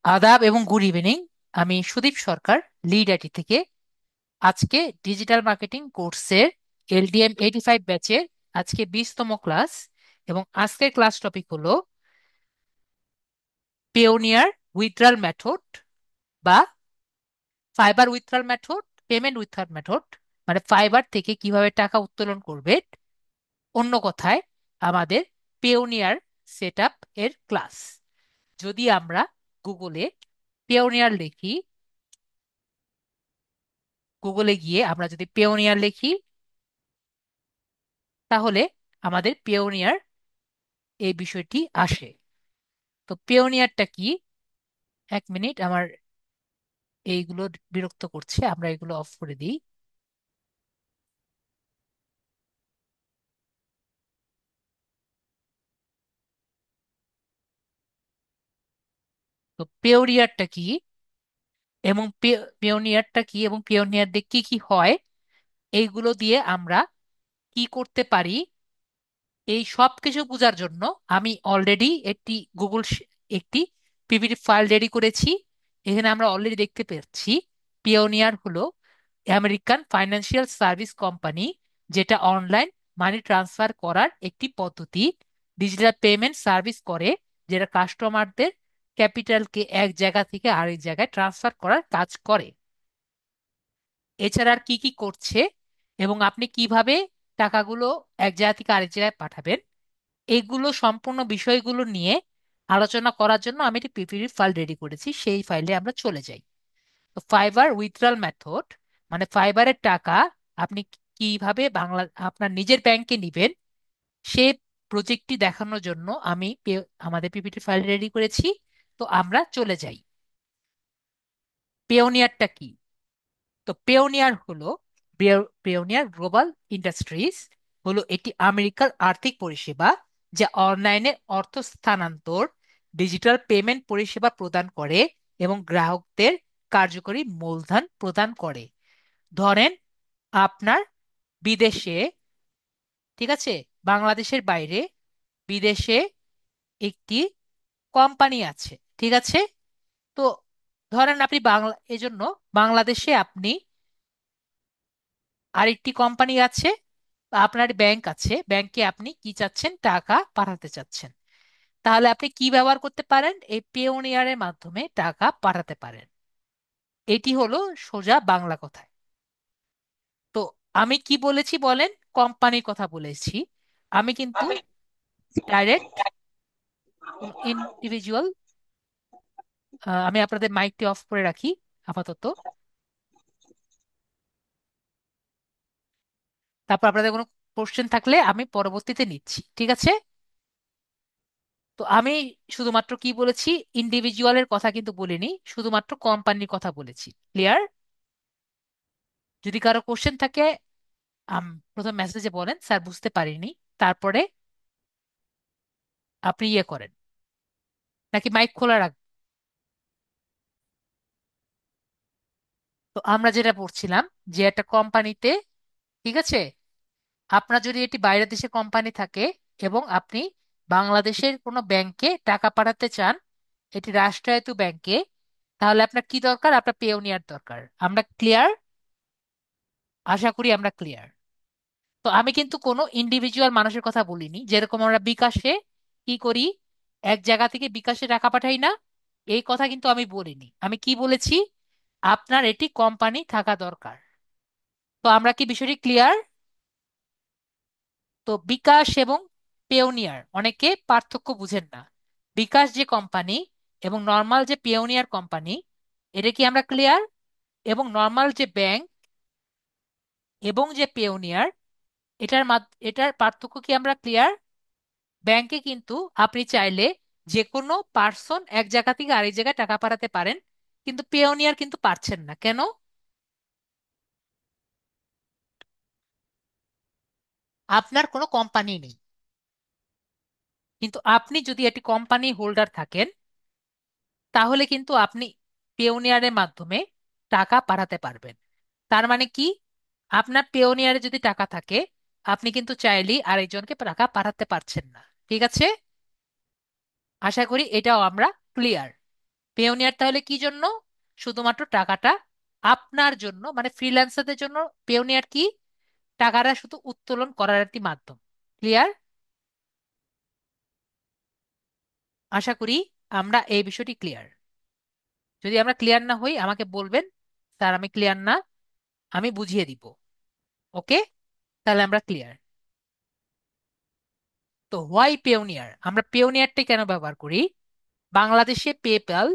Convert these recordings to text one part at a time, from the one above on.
আদাব এবং good evening. আমি সুদীপ সরকার, লিড আইটি থেকে। আজকে ডিজিটাল মার্কেটিং কোর্সের LDM 85 ব্যাচের আজকে 20তম ক্লাস। এবং আজকের ক্লাস টপিক হলো পেওনিয়ার উইথড্রল মেথড বা fibre withdrawal method, payment withdrawal method, মানে ফাইবার থেকে কিভাবে টাকা উত্তোলন করবে। অন্য কথায় আমাদের পেওনিয়ার সেটআপ এর ক্লাস। যদি আমরা গুগলে পেওনিয়ার লিখি, গুগলে গিয়ে আমরা যদি পেওনিয়ার লিখি, তাহলে আমাদের পেওনিয়ার এই বিষয়টি আসে। তো পেওনিয়ারটা কি? এক মিনিট, আমার এইগুলো বিরক্ত করছে, আমরা এগুলো অফ করে দিই। তো পেওনিয়ারটা কি এবং পেওনিয়ারটা কি এবং পেওনিয়ার দিয়ে কি কি হয়, এইগুলো দিয়ে আমরা কি করতে পারি, এই সব কিছু বোঝার জন্য আমি অলরেডি একটি একটি পিপিটি ফাইল রেডি করেছি। এখানে আমরা অলরেডি দেখতে পাচ্ছি পিওনিয়ার হলো আমেরিকান ফাইন্যান্সিয়াল সার্ভিস কোম্পানি, যেটা অনলাইন মানি ট্রান্সফার করার একটি পদ্ধতি, ডিজিটাল পেমেন্ট সার্ভিস করে, যেটা কাস্টমারদের ক্যাপিটালকে এক জায়গা থেকে আরেক জায়গায় ট্রান্সফার করার কাজ করে। এছাড়া আর কি কি করছে এবং আপনি কিভাবে টাকাগুলো এক জায়গা থেকে আরেক জায়গায় পাঠাবেন, এগুলো সম্পূর্ণ বিষয়গুলো নিয়ে আলোচনা করার জন্য আমি একটি পিপিটি ফাইল রেডি করেছি। সেই ফাইলে আমরা চলে যাই। তো ফাইবার উইথড্রল মেথড মানে ফাইবারের টাকা আপনি কিভাবে আপনার নিজের ব্যাংকে নিবেন, সেই প্রজেক্টটি দেখানোর জন্য আমি আমাদের পিপিটি ফাইল রেডি করেছি। তো আমরা চলে যাই। পেওনিয়ারটা কি? তো পেওনিয়ার হলো পেওনিয়ার গ্লোবাল ইন্ডাস্ট্রিজ হলো এটি আমেরিকার আর্থিক পরিষেবা, যা অনলাইনে অর্থ স্থানান্তর, ডিজিটাল পেমেন্ট পরিষেবা প্রদান করে এবং গ্রাহকদের কার্যকরী মূলধন প্রদান করে। ধরেন আপনার বিদেশে, ঠিক আছে, বাংলাদেশের বাইরে বিদেশে একটি কোম্পানি আছে, ঠিক আছে। তো ধরেন আপনি এজন্য বাংলাদেশে আপনি আরেকটি কোম্পানি আছে বা আপনার ব্যাংক আছে, ব্যাংকে আপনি কি চাচ্ছেন, টাকা পাঠাতে চাচ্ছেন। তাহলে আপনি কি ব্যবহার করতে পারেন? এই পেওনিয়ারের মাধ্যমে টাকা পাঠাতে পারেন। এটি হলো সোজা বাংলা কথায়। তো আমি কি বলেছি বলেন? কোম্পানির কথা বলেছি। আমি কিন্তু ডাইরেক্ট কোন ইন্ডিভিজুয়াল, আমি আপনাদের মাইকটি অফ করে রাখি আপাতত। তারপর আপনাদের কোনো কোশ্চেন থাকলে আমি পরবর্তীতে নিচ্ছি, ঠিক আছে। তো আমি শুধুমাত্র কি বলেছি, ইন্ডিভিজুয়ালের কথা কিন্তু বলিনি, শুধুমাত্র কোম্পানির কথা বলেছি। ক্লিয়ার? যদি কারো কোশ্চেন থাকে প্রথম মেসেজে বলেন স্যার বুঝতে পারিনি, তারপরে আপনি ইয়ে করেন, নাকি মাইক খোলা রাখ। তো আমরা যেটা পড়ছিলাম যে একটা কোম্পানিতে, ঠিক আছে, আপনার যদি এটি বাইরের দেশে কোম্পানি থাকে এবং আপনি বাংলাদেশের কোনো ব্যাংকে টাকা পাঠাতে চান, এটি রাষ্ট্রায়ত্ত ব্যাংকে, তাহলে আপনার কি দরকার? আপনার পেওনিয়ার দরকার। আমরা ক্লিয়ার? আশা করি আমরা ক্লিয়ার। তো আমি কিন্তু কোনো ইন্ডিভিজুয়াল মানুষের কথা বলিনি, যেরকম আমরা বিকাশে কি করি, এক জায়গা থেকে বিকাশে টাকা পাঠাই না, এই কথা কিন্তু আমি বলিনি। আমি কি বলেছি? আপনার এটি কোম্পানি থাকা দরকার। তো আমরা কি বিষয়টি ক্লিয়ার? তো বিকাশ এবং পেওনিয়ার অনেকে পার্থক্য বুঝেন না। বিকাশ যে কোম্পানি এবং নর্মাল যে পেওনিয়ার কোম্পানি, এটা কি আমরা ক্লিয়ার? এবং নর্মাল যে ব্যাংক এবং যে পেওনিয়ার, এটার পার্থক্য কি আমরা ক্লিয়ার? ব্যাংকে কিন্তু আপনি চাইলে যে কোনো পার্সন এক জায়গা থেকে আরেক জায়গায় টাকা পাঠাতে পারেন, কিন্তু পেওনিয়ার কিন্তু পারছেন না। কেন? আপনার কোনো কোম্পানি নেই। কিন্তু আপনি যদি একটি কোম্পানি হোল্ডার থাকেন, তাহলে কিন্তু আপনি পেওনিয়ারের মাধ্যমে টাকা পাঠাতে পারবেন। তার মানে কি? আপনার পেওনিয়ারে যদি টাকা থাকে, আপনি কিন্তু চাইলেই আরেকজনকে টাকা পাঠাতে পারছেন না। ঠিক আছে? আশা করি এটাও আমরা ক্লিয়ার। পেওনিয়ার তাহলে কি জন্য? শুধুমাত্র টাকাটা আপনার জন্য, মানে ফ্রিল্যান্সারদের জন্য পেওনিয়ার কি? টাকাটা শুধু উত্তোলন করার একটি মাধ্যম। ক্লিয়ার? আশা করি আমরা এই বিষয়টি ক্লিয়ার। যদি আমরা ক্লিয়ার না হই আমাকে বলবেন, স্যার আমি ক্লিয়ার না, আমি বুঝিয়ে দিব। ওকে, তাহলে আমরা ক্লিয়ার। তো হোয়াই পেওনিয়ার, আমরা পেওনিয়ারটা কেন ব্যবহার করি? বাংলাদেশে পেপ্যাল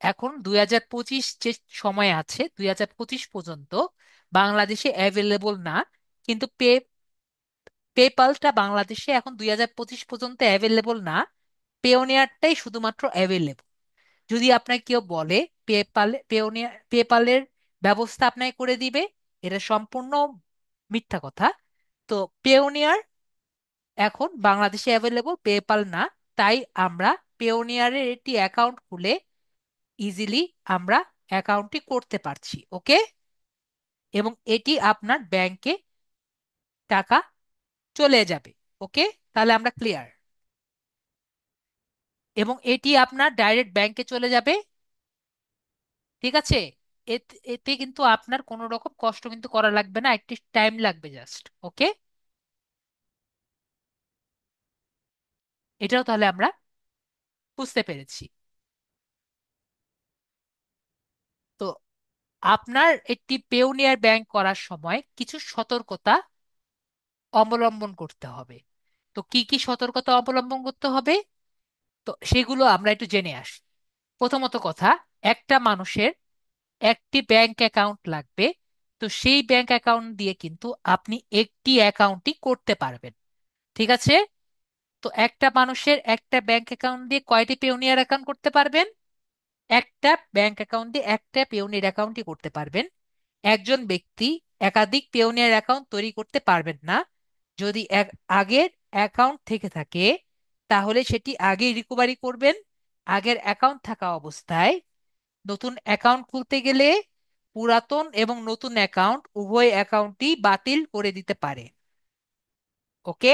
এখন 2025 যে সময় আছে, 2025 পর্যন্ত বাংলাদেশে অ্যাভেলেবল না। কিন্তু পেপালটা বাংলাদেশে এখন 2025 পর্যন্ত অ্যাভেলেবল না। পেওনিয়ারটাই শুধুমাত্র অ্যাভেলেবল। যদি আপনাকে কেউ বলে পেপালের ব্যবস্থা আপনাকে করে দিবে, এটা সম্পূর্ণ মিথ্যা কথা। তো পেওনিয়ার এখন বাংলাদেশে অ্যাভেলেবল, পেপাল না। তাই আমরা পেওনিয়ারের একটি অ্যাকাউন্ট খুলে ইজিলি আমরা অ্যাকাউন্টটি করতে পারছি। ওকে, এবং এটি আপনার ব্যাংকে টাকা চলে যাবে। ওকে, তাহলে আমরা ক্লিয়ার। এবং এটি আপনার ডাইরেক্ট ব্যাংকে চলে যাবে। ঠিক আছে? এতে কিন্তু আপনার কোনো রকম কষ্ট কিন্তু করা লাগবে না, একটি টাইম লাগবে জাস্ট। ওকে, এটাও তাহলে আমরা বুঝতে পেরেছি। তো আপনার একটি পেওনিয়ার ব্যাংক করার সময় কিছু সতর্কতা অবলম্বন করতে হবে। তো কি কি সতর্কতা অবলম্বন করতে হবে, তো সেগুলো আমরা একটু জেনে আসি। প্রথমত কথা, একটা মানুষের একটি ব্যাংক অ্যাকাউন্ট লাগবে। তো সেই ব্যাংক অ্যাকাউন্ট দিয়ে কিন্তু আপনি একটি অ্যাকাউন্টই করতে পারবেন। ঠিক আছে? তো একটা মানুষের একটা ব্যাংক অ্যাকাউন্ট দিয়ে কয়টি পেওনিয়ার অ্যাকাউন্ট করতে পারবেন? একটা ব্যাংক অ্যাকাউন্ট দিয়ে একটা পেওনিয়ার অ্যাকাউন্টই করতে পারবেন। একজন ব্যক্তি একাধিক পেওনিয়ার অ্যাকাউন্ট তৈরি করতে পারবেন না। যদি আগের অ্যাকাউন্ট থেকে থাকে তাহলে সেটি আগেই রিকভারি করবেন। আগের অ্যাকাউন্ট থাকা অবস্থায় নতুন অ্যাকাউন্ট খুলতে গেলে পুরাতন এবং নতুন অ্যাকাউন্ট উভয় অ্যাকাউন্টই বাতিল করে দিতে পারে। ওকে,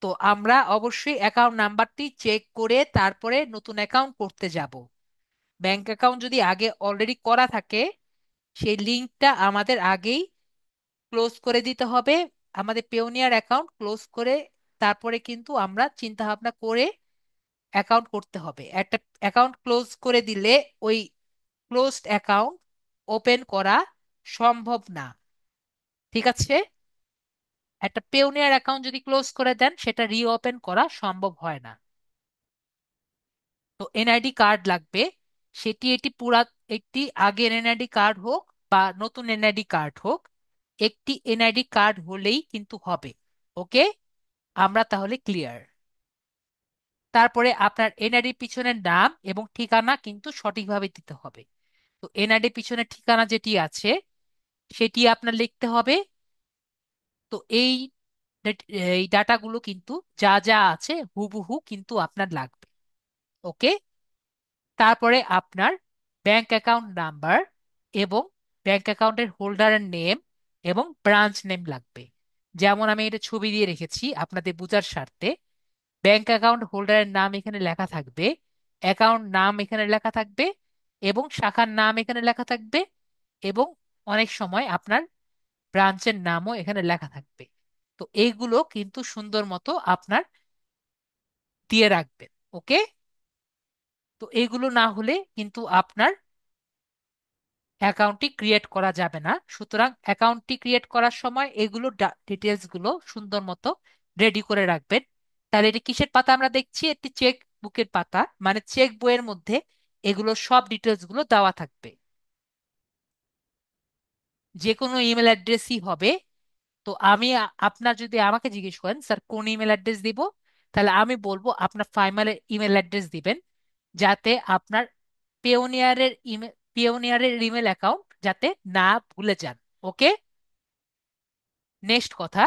তো আমরা অবশ্যই অ্যাকাউন্ট নাম্বারটি চেক করে তারপরে নতুন অ্যাকাউন্ট করতে যাব। ব্যাংক অ্যাকাউন্ট যদি আগে অলরেডি করা থাকে সেই লিঙ্কটা আমাদের আগেই ক্লোজ করে দিতে হবে। আমাদের পেওনিয়ার অ্যাকাউন্ট ক্লোজ করে তারপরে কিন্তু আমরা চিন্তা ভাবনা করে অ্যাকাউন্ট করতে হবে। একটা অ্যাকাউন্ট ক্লোজ করে দিলে ওই ক্লোজড অ্যাকাউন্ট ওপেন করা সম্ভব না। ঠিক আছে? একটা পেওনিয়ার অ্যাকাউন্ট যদি ক্লোজ করে দেন সেটা রিওপেন করা সম্ভব হয় না। তো এনআইডি কার্ড লাগবে। এটি একটি আগের এনআইডি কার্ড হোক বা নতুন এনআইডি কার্ড হোক, একটি এনআইডি কার্ড হলেই কিন্তু হবে। ওকে, আমরা তাহলে ক্লিয়ার। তারপরে আপনার এনআইডি পিছনের নাম এবং ঠিকানা কিন্তু সঠিকভাবে দিতে হবে। তো এনআইডি পিছনের ঠিকানা যেটি আছে সেটি আপনার লিখতে হবে। তো এই ডাটাগুলো কিন্তু যা যা আছে হুবহু কিন্তু আপনার লাগবে। ওকে, তারপরে আপনার ব্যাংক অ্যাকাউন্ট নাম্বার এবং ব্যাংক অ্যাকাউন্টের হোল্ডারের নেম এবং ব্রাঞ্চ নেম লাগবে। যেমন আমি এটা ছবি দিয়ে রেখেছি আপনাদের বোঝার স্বার্থে। ব্যাংক অ্যাকাউন্ট হোল্ডারের নাম এখানে লেখা থাকবে, অ্যাকাউন্ট নাম এখানে লেখা থাকবে, এবং শাখার নাম এখানে লেখা থাকবে, এবং অনেক সময় আপনার ব্রাঞ্চের নামও এখানে লেখা থাকবে। তো এইগুলো কিন্তু সুন্দর মতো আপনার দিয়ে রাখবেন। ওকে, তো এইগুলো না হলে কিন্তু আপনার অ্যাকাউন্টটি ক্রিয়েট করা যাবে না। সুতরাং অ্যাকাউন্টটি ক্রিয়েট করার সময় এগুলো ডিটেলস গুলো সুন্দর মতো রেডি করে রাখবেন। তাহলে এটি কিসের পাতা আমরা দেখছি? একটি চেক বুকের পাতা, মানে চেক বইয়ের মধ্যে এগুলো সব ডিটেলস গুলো দেওয়া থাকবে। যে কোনো ইমেল অ্যাড্রেসই হবে। তো আপনার যদি আমাকে জিজ্ঞেস করেন স্যার কোন ইমেল অ্যাড্রেস দিব, তাহলে আমি বলবো আপনার ফাইমালের ইমেল অ্যাড্রেস দিবেন, যাতে আপনার পিওনিয়ারের ইমেল অ্যাকাউন্ট যাতে না ভুলে যান। ওকে, নেক্সট কথা,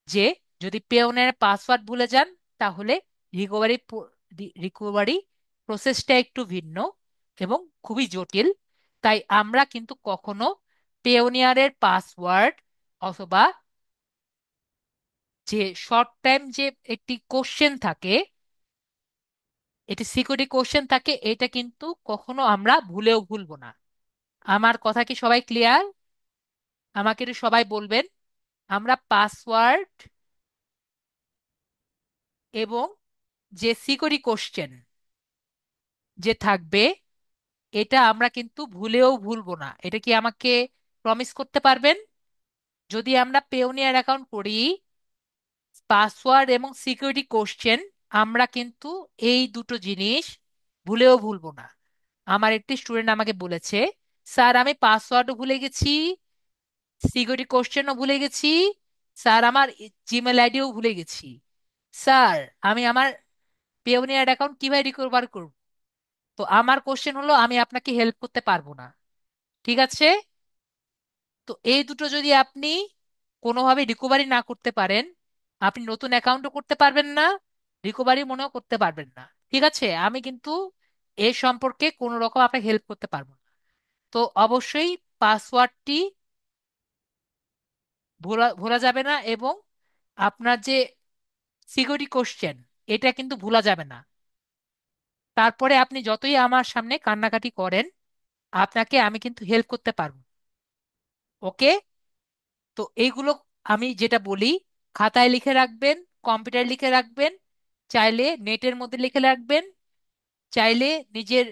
যে যদি পেওনিয়ার পাসওয়ার্ড ভুলে যান তাহলে রিকভারি রিকভারি প্রসেসটা একটু ভিন্ন এবং খুবই জটিল। তাই আমরা কিন্তু কখনো পেওনিয়ারের পাসওয়ার্ড অথবা যে শর্ট টাইম যে একটি কোশ্চেন থাকে এটি সিকিউরিটি কোশ্চেন থাকে, এটা কিন্তু কখনো আমরা ভুলেও ভুলবো না। আমার কথা কি সবাই ক্লিয়ার? আমাকে একটু সবাই বলবেন। আমরা পাসওয়ার্ড এবং যে সিকিউরিটি কোশ্চেন যে থাকবে, এটা আমরা কিন্তু ভুলেও ভুলবো না। এটা কি আমাকে প্রমিস করতে পারবেন? যদি আমরা পেওনিয়ার অ্যাকাউন্ট করি, পাসওয়ার্ড এবং সিকিউরিটি কোশ্চেন আমরা কিন্তু এই দুটো জিনিস ভুলেও ভুলবো না। আমার একটি স্টুডেন্ট আমাকে বলেছে, স্যার আমি পাসওয়ার্ডও ভুলে গেছি, সিকিউরিটি কোশ্চেনও ভুলে গেছি, স্যার আমার জিমেল আইডিও ভুলে গেছি। স্যার আমি আমার পেওনিয়ার অ্যাকাউন্ট কিভাবে রিকভার করব? তো আমার কোশ্চেন হলো, আমি আপনাকে হেল্প করতে পারবো না। ঠিক আছে? তো এই দুটো যদি আপনি কোনোভাবে রিকভারি না করতে পারেন, আপনি নতুন অ্যাকাউন্টও করতে পারবেন না, রিকভারি মনেও করতে পারবেন না। ঠিক আছে? আমি কিন্তু এ সম্পর্কে কোনো রকম আপনাকে হেল্প করতে পারবো না। তো অবশ্যই পাসওয়ার্ডটি ভোলা ভোলা যাবে না, এবং আপনার যে সিকিউরিটি কোশ্চেন এটা কিন্তু ভোলা যাবে না। তারপরে আপনি যতই আমার সামনে কান্নাকাটি করেন, আপনাকে আমি কিন্তু হেল্প করতে পারবো। ওকে? তো এইগুলো আমি যেটা বলি, খাতায় লিখে রাখবেন, কম্পিউটারে লিখে রাখবেন, চাইলে নেটের মধ্যে লিখে রাখবেন, চাইলে নিজের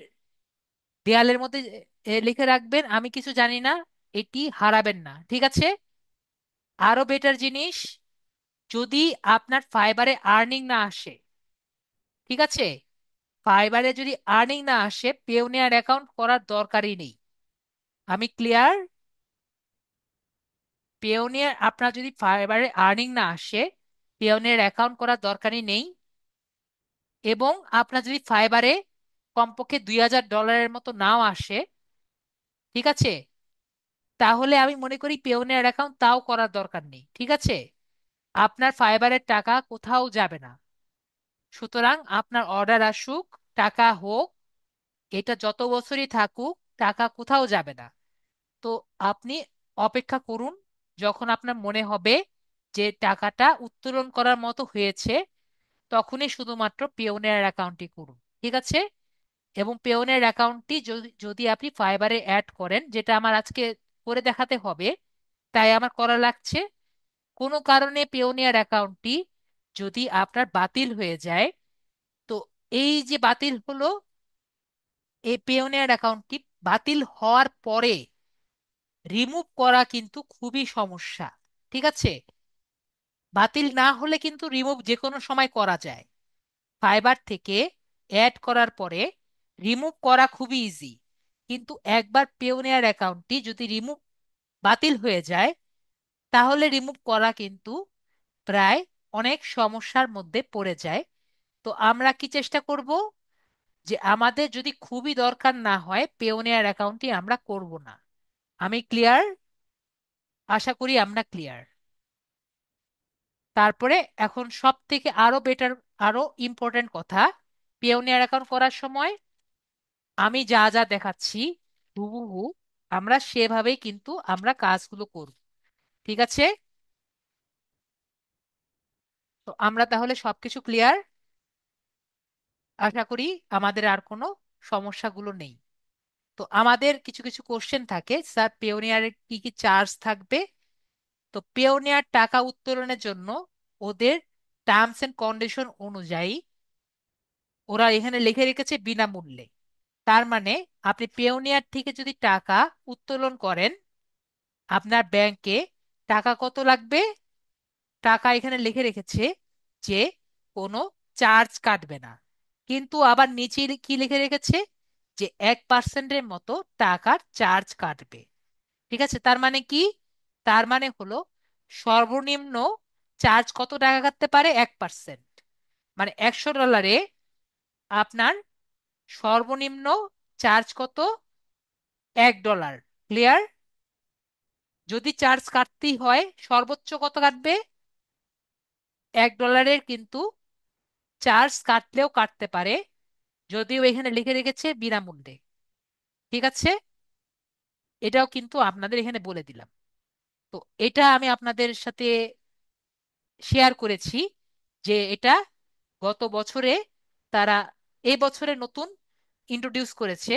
দেয়ালের মধ্যে লিখে রাখবেন। আমি কিছু জানি না, এটি হারাবেন না। ঠিক আছে? আরো বেটার জিনিস, যদি আপনার ফাইবারে আর্নিং না আসে, ঠিক আছে, ফাইবারে যদি আর্নিং না আসে, পেওনিয়ার অ্যাকাউন্ট করার দরকারই নেই। আমি ক্লিয়ার? পেওনিয়ার আপনার যদি ফাইবারে আর্নিং না আসে, পেওনিয়ার অ্যাকাউন্ট করার দরকারই নেই। এবং আপনার যদি ফাইবারে কমপক্ষে $2000 মতো নাও আসে, ঠিক আছে, তাহলে আমি মনে করি পেওনিয়ার অ্যাকাউন্ট তাও করার দরকার নেই। ঠিক আছে? আপনার ফাইবারের টাকা কোথাও যাবে না। সুতরাং আপনার অর্ডার আসুক, টাকা হোক, এটা যত বছরই থাকুক, টাকা কোথাও যাবে না। তো আপনি অপেক্ষা করুন, যখন আপনার মনে হবে যে টাকাটা উত্তোলন করার মতো হয়েছে, তখনই শুধুমাত্র পেওনিয়ার অ্যাকাউন্টটি করুন। ঠিক আছে? এবং পেওনিয়ার অ্যাকাউন্টটি যদি যদি আপনি ফাইবারে অ্যাড করেন, যেটা আমার আজকে করে দেখাতে হবে, তাই আমার করা লাগছে। কোনো কারণে পেওনিয়ার অ্যাকাউন্টটি যদি আপনার বাতিল হয়ে যায়, তো এই যে বাতিল হলো, এই পেওনিয়ার অ্যাকাউন্টটি বাতিল হওয়ার পরে রিমুভ করা কিন্তু খুবই সমস্যা। ঠিক আছে? বাতিল না হলে কিন্তু রিমুভ যে কোনো সময় করা যায়। ফাইবার থেকে অ্যাড করার পরে রিমুভ করা খুবই ইজি। কিন্তু একবার পেওনিয়ার অ্যাকাউন্টটি যদি রিমুভ বাতিল হয়ে যায়, তাহলে রিমুভ করা কিন্তু প্রায় অনেক সমস্যার মধ্যে পড়ে যায়। তো আমরা কি চেষ্টা করব, যে আমাদের যদি খুবই দরকার না হয়, পেওনিয়ার অ্যাকাউন্টটি আমরা করব না। আমি ক্লিয়ার? আশা করি আমরা ক্লিয়ার। তারপরে এখন সব থেকে আরো বেটার, আরো ইম্পর্টেন্ট কথা, পিওনিয়ার অ্যাকাউন্ট করার সময় আমি যা যা দেখাচ্ছি হুবহু আমরা সেভাবেই কিন্তু আমরা কাজগুলো করব। ঠিক আছে? তো আমরা তাহলে সবকিছু ক্লিয়ার। আশা করি আমাদের আর কোনো সমস্যাগুলো নেই। তো আমাদের কিছু কিছু কোশ্চেন থাকে, স্যার পেওনিয়ারের কি কি চার্জ থাকবে? তো পেওনিয়ার টাকা উত্তোলনের জন্য ওদের টার্মস এন্ড কন্ডিশন অনুযায়ী ওরা এখানে লিখে রেখেছে বিনামূল্যে। তার মানে আপনি পেওনিয়ার থেকে যদি টাকা উত্তোলন করেন, আপনার ব্যাংকে টাকা কত লাগবে? টাকা এখানে লিখে রেখেছে যে কোনো চার্জ কাটবে না, কিন্তু আবার নিচে কি লিখে রেখেছে, যে 1%-এর মতো টাকার চার্জ কাটবে। ঠিক আছে? তার মানে কি? তার মানে হলো সর্বনিম্ন চার্জ কত টাকা কাটতে পারে? 1%। মানে $100 আপনার সর্বনিম্ন চার্জ কত? $1। ক্লিয়ার? যদি চার্জ কাটতেই হয়, সর্বোচ্চ কত কাটবে? $1 কিন্তু চার্জ কাটলেও কাটতে পারে, যদিও এখানে লিখে রেখেছে বিনামূল্যে। ঠিক আছে? এটাও কিন্তু আপনাদের এখানে বলে দিলাম। তো এটা আমি আপনাদের সাথে শেয়ার করেছি, যে এটা গত বছরে তারা এই বছরে নতুন ইন্ট্রোডিউস করেছে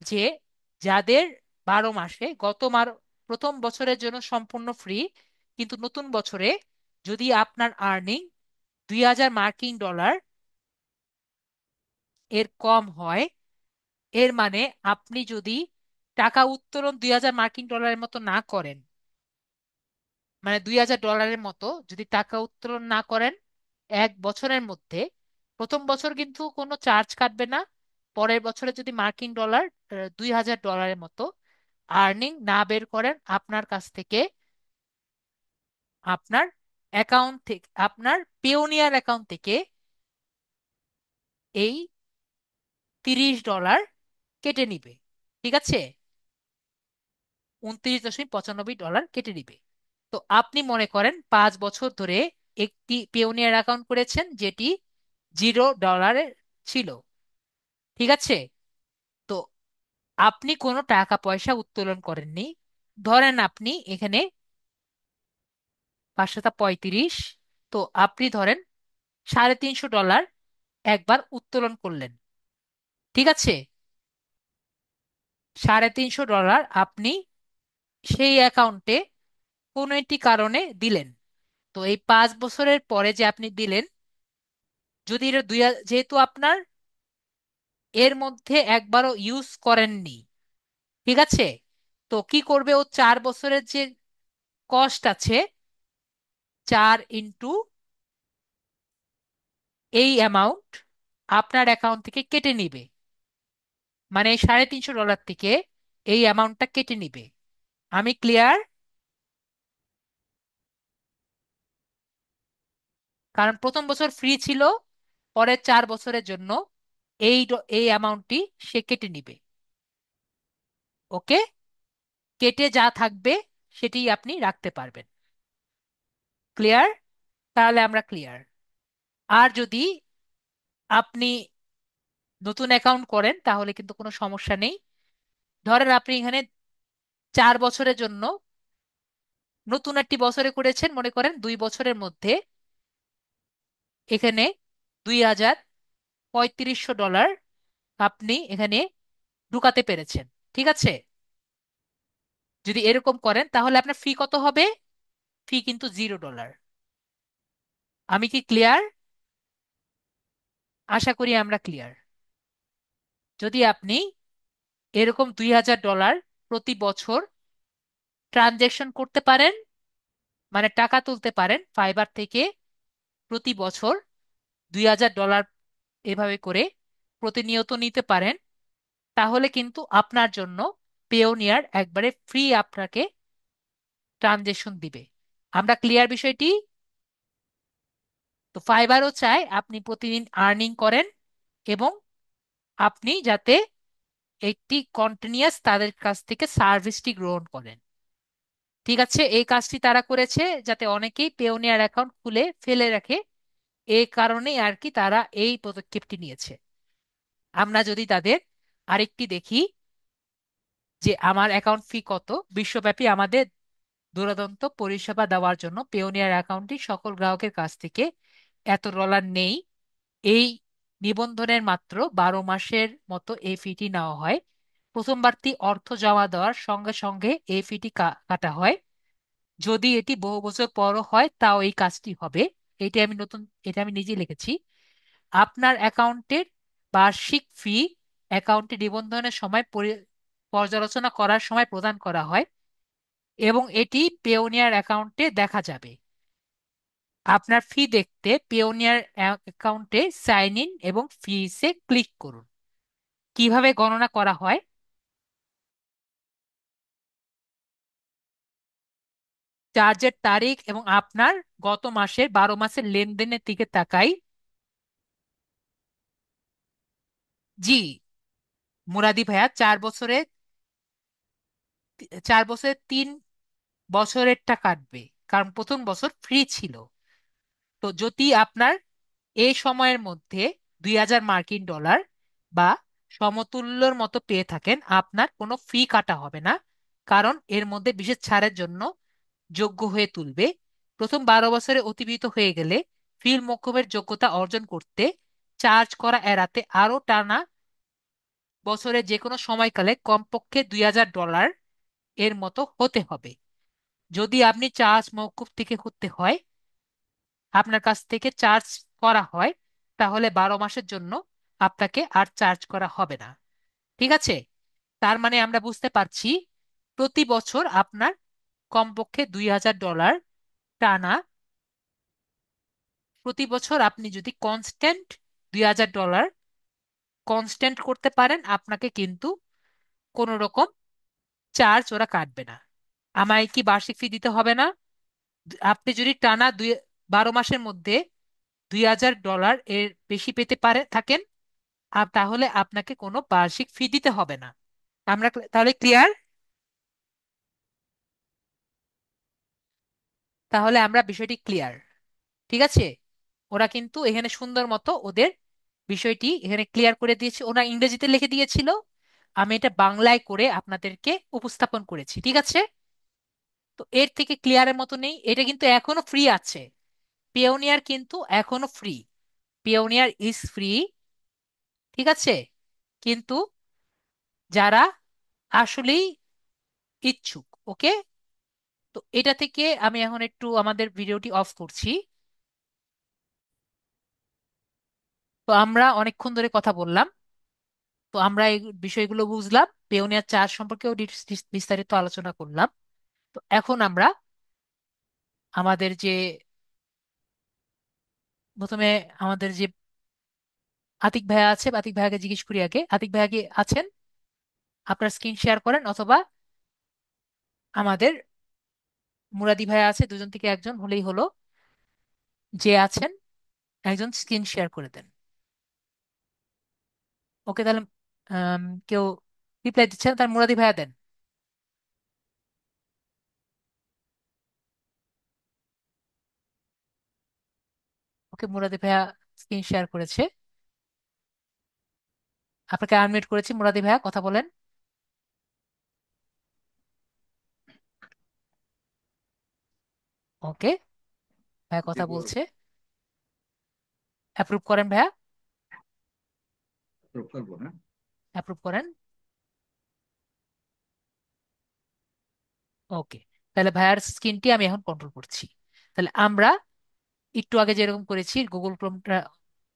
যে যাদের 12 মাসে প্রথম বছরের জন্য সম্পূর্ণ ফ্রি, কিন্তু নতুন বছরে যদি আপনার আর্নিং 2000 মার্কিন ডলার এর কম হয়, এর মানে আপনি যদি টাকা উত্তোলন 2000 মার্কিন ডলারের মতো না করেন, মানে 2000 ডলারের মতো যদি টাকা উত্তোলন না করেন 1 বছরের মধ্যে, প্রথম বছর কিন্তু কোনো চার্জ কাটবে না। পরের বছরে যদি মার্কিন ডলার 2000 ডলারের মতো আর্নিং না বের করেন আপনার কাছ থেকে, আপনার অ্যাকাউন্ট থেকে, আপনার পেওনিয়ার অ্যাকাউন্ট থেকে এই 30 ডলার কেটে নিবে। ঠিক আছে, 29.95 ডলার কেটে নিবে। তো আপনি মনে করেন 5 বছর ধরে একটি পেওনিয়ার অ্যাকাউন্ট করেছেন যেটি 0 ডলারে ছিল। ঠিক আছে, তো আপনি কোনো টাকা পয়সা উত্তোলন করেননি। ধরেন আপনি এখানে 5 7 35, তো আপনি ধরেন 350 ডলার একবার উত্তোলন করলেন। ঠিক আছে, 350 ডলার আপনি সেই অ্যাকাউন্টে কোনো একটি কারণে দিলেন। তো এই 5 বছরের পরে যে আপনি দিলেন, যদি এটা যেহেতু আপনার এর মধ্যে একবারও ইউজ করেননি, ঠিক আছে, তো কি করবে, ও 4 বছরের যে কস্ট আছে, 4 ইন্টু এই অ্যামাউন্ট আপনার অ্যাকাউন্ট থেকে কেটে নিবে। মানে এই 350 ডলার থেকে এই অ্যামাউন্টটা কেটে নিবে। আমি ক্লিয়ার? কারণ প্রথম বছর ফ্রি ছিল, পরের 4 বছরের জন্য এই অ্যামাউন্টটি সে কেটে নিবে। ওকে, কেটে যা থাকবে সেটি আপনি রাখতে পারবেন। ক্লিয়ার? তাহলে আমরা ক্লিয়ার। আর যদি আপনি নতুন অ্যাকাউন্ট করেন তাহলে কিন্তু কোনো সমস্যা নেই। ধরেন আপনি এখানে 4 বছরের জন্য নতুন একটি বছরে করেছেন, মনে করেন 2 বছরের মধ্যে এখানে 2350 ডলার আপনি এখানে ঢুকাতে পেরেছেন। ঠিক আছে, যদি এরকম করেন তাহলে আপনার ফি কত হবে? ফি কিন্তু 0 ডলার। আমি কি ক্লিয়ার? আশা করি আমরা ক্লিয়ার। যদি আপনি এরকম 2000 ডলার প্রতি বছর ট্রানজ্যাকশন করতে পারেন, মানে টাকা তুলতে পারেন ফাইবার থেকে প্রতি বছর 2000 ডলার এভাবে করে প্রতিনিয়ত নিতে পারেন, তাহলে কিন্তু আপনার জন্য পেওনিয়ার একবারে ফ্রি আপনাকে ট্রানজেকশন দিবে। আমরা ক্লিয়ার বিষয়টি? তো ফাইবারও চায় আপনি প্রতিদিন আর্নিং করেন এবং আপনি যাতে একটি কন্টিনিউয়াস তাদের কাছ থেকে সার্ভিসটি গ্রহণ করেন। ঠিক আছে, এই কাজটি তারা করেছে যাতে অনেকেই পেওনিয়ার অ্যাকাউন্ট খুলে ফেলে রাখে, এই কারণেই আর কি তারা এই পদক্ষেপটি নিয়েছে। আমরা যদি তাদের আরেকটি দেখি যে আমার অ্যাকাউন্ট ফি কত, বিশ্বব্যাপী আমাদের দুরন্ত পরিষেবা দেওয়ার জন্য পেওনিয়ার অ্যাকাউন্টটি সকল গ্রাহকের কাছ থেকে এত ডলার নেই। এই নিবন্ধনের মাত্র 12 মাসের মতো এই ফিটি নেওয়া হয়। প্রথমবারটি অর্থ জমা দেওয়ার সঙ্গে সঙ্গে এই ফিটি কাটা হয়। যদি এটি বহু বছর পরও হয় তাও এই কাজটি হবে। এটা আমি নিজে লিখেছি। আপনার অ্যাকাউন্টের বার্ষিক ফি অ্যাকাউন্টে নিবন্ধনের সময় পর্যালোচনা করার সময় প্রদান করা হয় এবং এটি পেওনিয়ার অ্যাকাউন্টে দেখা যাবে। আপনার ফি দেখতে পেওনিয়ার অ্যাকাউন্টে সাইন ইন এবং ফিসে ক্লিক করুন। কিভাবে গণনা করা হয়? চার্জের তারিখ এবং আপনার গত মাসের 12 মাসের লেনদেনের দিকে তাকাই। জি মুরাদি ভাইয়া, 4 বছরে 3 বছরেরটা কাটবে, কারণ প্রথম বছর ফ্রি ছিল। তো যদি আপনার এই সময়ের মধ্যে 2000 মার্কিন ডলার বা সমতুল্যর মতো পেয়ে থাকেন, আপনার কোনো ফি কাটা হবে না, কারণ এর মধ্যে বিশেষ ছাড়ের জন্য যোগ্য হয়ে তুলবে। প্রথম 12 বছরে অতিবাহিত হয়ে গেলে ফিল মওকুফের যোগ্যতা অর্জন করতে চার্জ করা এড়াতে আরো টানা বছরের যে কোনো সময়কালে কমপক্ষে $2,000 এর মতো হতে হবে। যদি আপনি চার্জ মওকুফ থেকে করতে হয়, আপনার কাছ থেকে চার্জ করা হয়, তাহলে 12 মাসের জন্য আপনাকে আর চার্জ করা হবে না। ঠিক আছে? তার মানে আমরা বুঝতে পারছি প্রতি বছর আপনার কমপক্ষে $2,000 টানা, প্রতি বছর আপনি যদি কনস্ট্যান্ট $2,000 কনস্ট্যান্ট করতে পারেন, আপনাকে কিন্তু কোনো রকম চার্জ ওরা কাটবে না। আমায় কি বার্ষিক ফি দিতে হবে না? আপনি যদি টানা 12 মাসের মধ্যে $2,000 এর বেশি পেতে পারে থাকেন, তাহলে আপনাকে কোনো বার্ষিক ফি দিতে হবে না। আমরা তাহলে ক্লিয়ার? তাহলে আমরা বিষয়টি ক্লিয়ার। ঠিক আছে? ওরা কিন্তু এখানে সুন্দর মতো ওদের বিষয়টি এখানে ক্লিয়ার করে দিয়েছে, ওরা ইংরেজিতে লিখে দিয়েছিল, আমি এটা বাংলায় করে আপনাদেরকে উপস্থাপন করেছি। ঠিক আছে? তো এর থেকে ক্লিয়ারের মতো নেই, এটা কিন্তু এখনো ফ্রি আছে। পিওনিয়ার কিন্তু এখনো ফ্রি। Pioneer is free. ঠিক আছে? কিন্তু যারা আসলেই ইচ্ছুক, ওকে। তো এটা থেকে আমি এখন একটু আমাদের ভিডিওটি অফ করছি। তো আমরা অনেকক্ষণ ধরে কথা বললাম, তো আমরা এই বিষয়গুলো বুঝলাম, পেওনিয়ার চার্জ সম্পর্কেও বিস্তারিত আলোচনা করলাম। তো এখন আমরা আমাদের যে প্রথমে আমাদের যে আতিক ভাইয়া আছে, আতিক ভাইয়াকে জিজ্ঞেস করি আগে। আতিক ভাইয়া কি আছেন? আপনার স্ক্রিন শেয়ার করেন, অথবা আমাদের মুরাদি ভাইয়া আছে, দুজন থেকে একজন হলেই হলো। যে আছেন একজন স্ক্রিন শেয়ার করে দেন। ওকে, তাহলে কেউ রিপ্লাই দিচ্ছেন, তার মুরাদি ভাইয়া দেন। ওকে, মুরাদি ভাইয়া স্ক্রিন শেয়ার করেছে। আপনাকে আনমিউট করেছি, মুরাদি ভাইয়া কথা বলেন। ওকে, ভাইয়া কথা দিব। বলছে। অ্যাপ্রুভ করেন ভাইয়া। প্রুভ করবো না? অ্যাপ্রুভ করেন। ওকে, তাহলে ভাইয়ার স্ক্রিনটি আমি এখন কন্ট্রোল করছি। তাহলে আমরা একটু আগে যেরকম করেছি, গুগল ক্রোমটা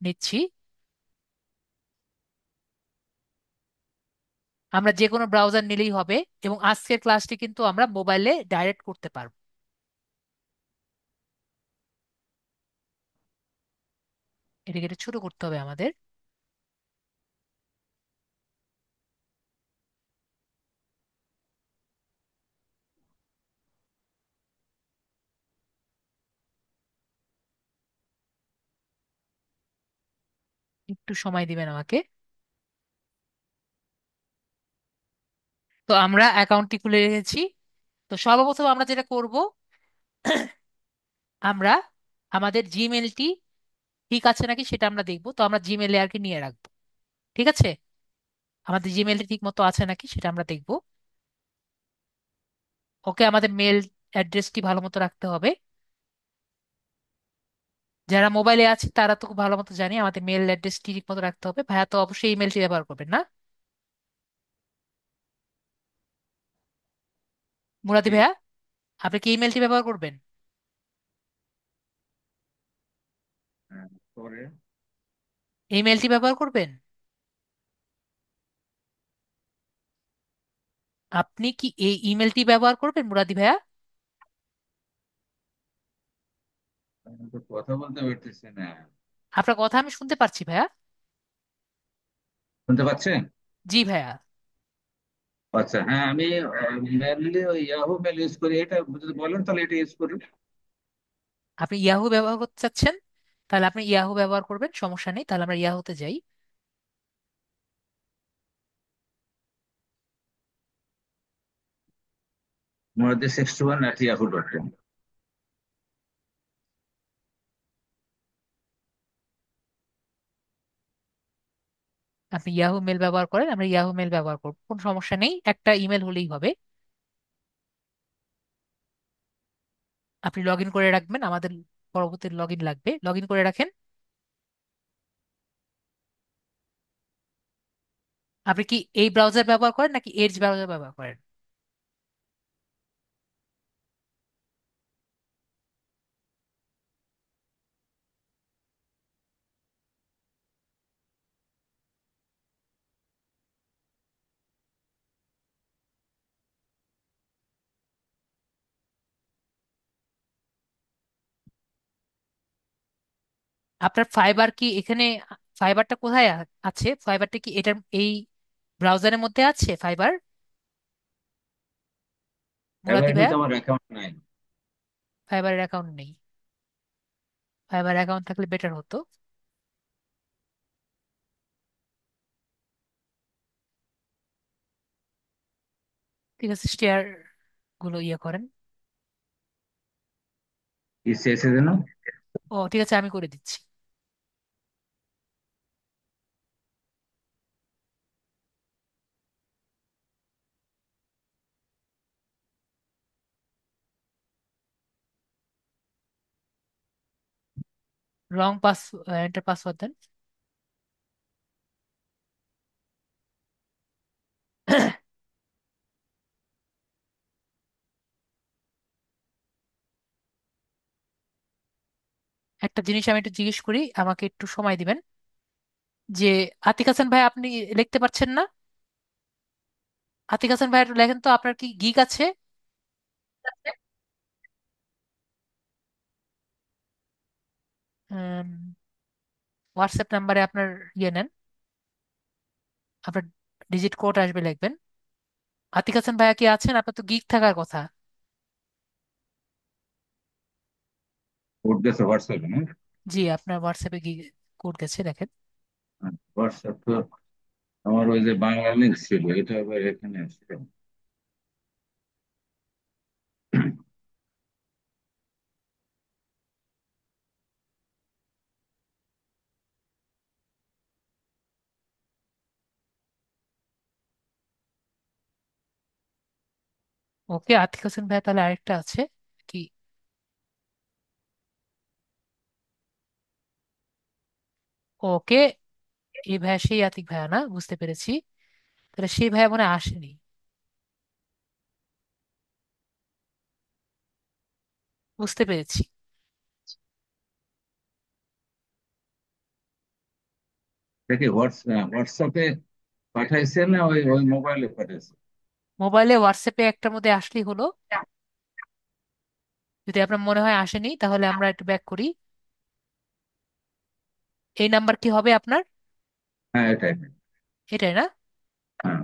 নিচ্ছি। আমরা যে কোনো ব্রাউজার নিলেই হবে, এবং আজকের ক্লাসটি কিন্তু আমরা মোবাইলে ডাইরেক্ট করতে পারবো। এটাকে একটু ছোট করতে হবে আমাদের। একটু সময় দিবেন আমাকে। তো আমরা অ্যাকাউন্টটি খুলে রেখেছি। তো সর্বপ্রথম আমরা যেটা করব, আমরা আমাদের জিমেলটি ঠিক আছে নাকি সেটা আমরা দেখবো। তো আমরা জিমেলে আর কি নিয়ে রাখবো। ঠিক আছে? আমাদের জিমেলটি ঠিক মতো আছে নাকি সেটা আমরা দেখবো। ওকে, আমাদের মেল অ্যাড্রেসটি ভালো মতো রাখতে হবে। যারা মোবাইলে আছে তারা তো খুব ভালো মতো জানি আমাদের মেল অ্যাড্রেসটি ঠিক মতো রাখতে হবে। ভাইয়া তো অবশ্যই ইমেলটি ব্যবহার করবেন না? মুরাদি জি। ভাইয়া, আপনি কি ইমেলটি ব্যবহার করবেন? হ্যাঁ, পরে এই মেলটি ব্যবহার করবেন? আপনি কি এই ইমেলটি ব্যবহার করবেন মুরাদি ভাইয়া? আমি তো কথা বলতে পারতেছি না। আপনার কথা আমি শুনতে পারছি ভাইয়া। শুনতে পাচ্ছেন? জি ভাইয়া। আচ্ছা, হ্যাঁ, আমি মেনলি ওই ইয়াহু মেল ইউজ করি। এটা যদি বলেন তাহলে এটা ইউজ করি। আপনি ইয়াহু ব্যবহার করতে চাচ্ছেন? তাহলে আপনি ইয়াহু ব্যবহার করবেন, সমস্যা নেই। তাহলে আমরা ইয়াহুতে যাই। muraddi61@yahoo.com। আপনি ইয়াহু মেল ব্যবহার করেন, আমরা ইয়াহু মেল ব্যবহার করবো, কোনো সমস্যা নেই, একটা ইমেল হলেই হবে। আপনি লগ ইন করে রাখবেন, আমাদের পরবর্তী লগ ইন লাগবে, লগ ইন করে রাখেন। আপনি কি এই ব্রাউজার ব্যবহার করেন নাকি এজ ব্রাউজার ব্যবহার করেন? আপনার ফাইবার কি এখানে, ফাইবারটা কোথায় আছে? ফাইবারটা কি এটার এই ব্রাউজারের মধ্যে আছে ফাইবার, মুরাদি এবারে ভাইয়া? তো আমার অ্যাকাউন্ট নাই। ফাইবারের অ্যাকাউন্ট নেই? ফাইবার অ্যাকাউন্ট থাকলে বেটার হতো। ঠিক আছে, শেয়ার গুলো ইয়ে করেন। কি চেয়েছে যেন? ও ঠিক আছে, আমি করে দিচ্ছি। রং পাস, এন্টার পাসওয়ার্ড দেন। একটা জিনিস আমি একটু জিজ্ঞেস করি, আমাকে একটু সময় দিবেন। যে আতিক হাসান ভাই, আপনি লিখতে পারছেন না? আতিক হাসান ভাই একটু লেখেন তো, আপনার কি গিগ আছে? হোয়াটসঅ্যাপ নাম্বারে আপনার ইয়ে নেন, আপনার ডিজিট কোড আসবে, লিখবেন। আতিক হাসান ভাইয়া কি আছেন? আপনার তো গিগ থাকার কথা। কোড গেছে হোয়াটসঅ্যাপে না? জি, আপনার হোয়াটসঅ্যাপে গিগ কোড গেছে, দেখেন। হোয়াটসঅ্যাপ তো আমার ওই যে বাংলা লিঙ্ক ছিল, এটা আবার এখানে আসছে। ওকে, আতিক হাসান ভাইয়া তাহলে আরেকটা আছে কি? ওকে, এই ভাইয়া সেই আতিক ভাইয়া না, বুঝতে পেরেছি। তাহলে সেই ভাইয়া মনে হয় আসেনি। বুঝতে পেরেছি। দেখি হোয়াটসঅ্যাপে পাঠাইছে না ওই ওই মোবাইলে পাঠাইছে? মোবাইলে হোয়াটসঅ্যাপে একটার মধ্যে আসলেই হলো। যদি আপনার মনে হয় আসেনি, তাহলে আমরা একটু ব্যাক করি। এই নাম্বার কি হবে আপনার? হ্যাঁ, এটাই। এটাই না? হ্যাঁ,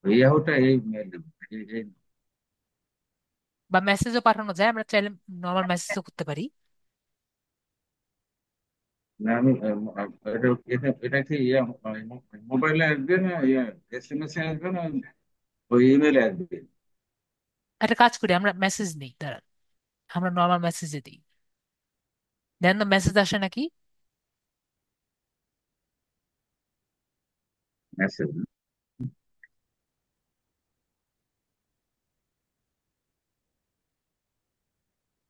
ইয়াহুটা এই বা মেসেজও পাঠানো যায়, আমরা চাইলে নর্মাল মেসেজও করতে পারি। না, আমি এটা এটা কি ইয়া মোবাইলে আসবে না, ইয়া এসএমএস এ আসবে না, ওই ইমেলে আসবে? একটা কাজ করি, আমরা মেসেজ নেই, দাঁড়ান, আমরা নর্মাল মেসেজে দিই। দেন তো মেসেজ আসে নাকি? মেসেজ?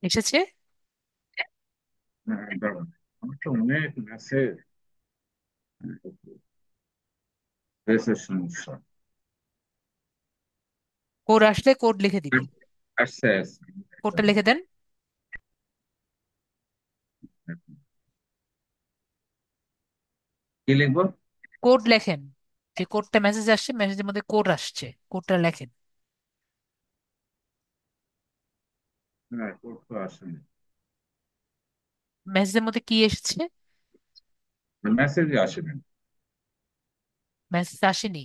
এসেছে। দাঁড়ান, আমার তো অনেক মেসেজ, মেসেজ সমস্যা। কোড আসলে কোড লিখে দিবেন। আসছে আসছে। কোডটা লিখে দেন। কি লিখবো? কোড লেখেন। যে কোডটা মেসেজ আসছে, মেসেজের মধ্যে কোড আসছে, কোডটা লেখেন। হ্যাঁ, কোড তো আসেনি। মেসেজের মধ্যে কি এসেছে? মেসেজই আসেনি। মেসেজ আসেনি?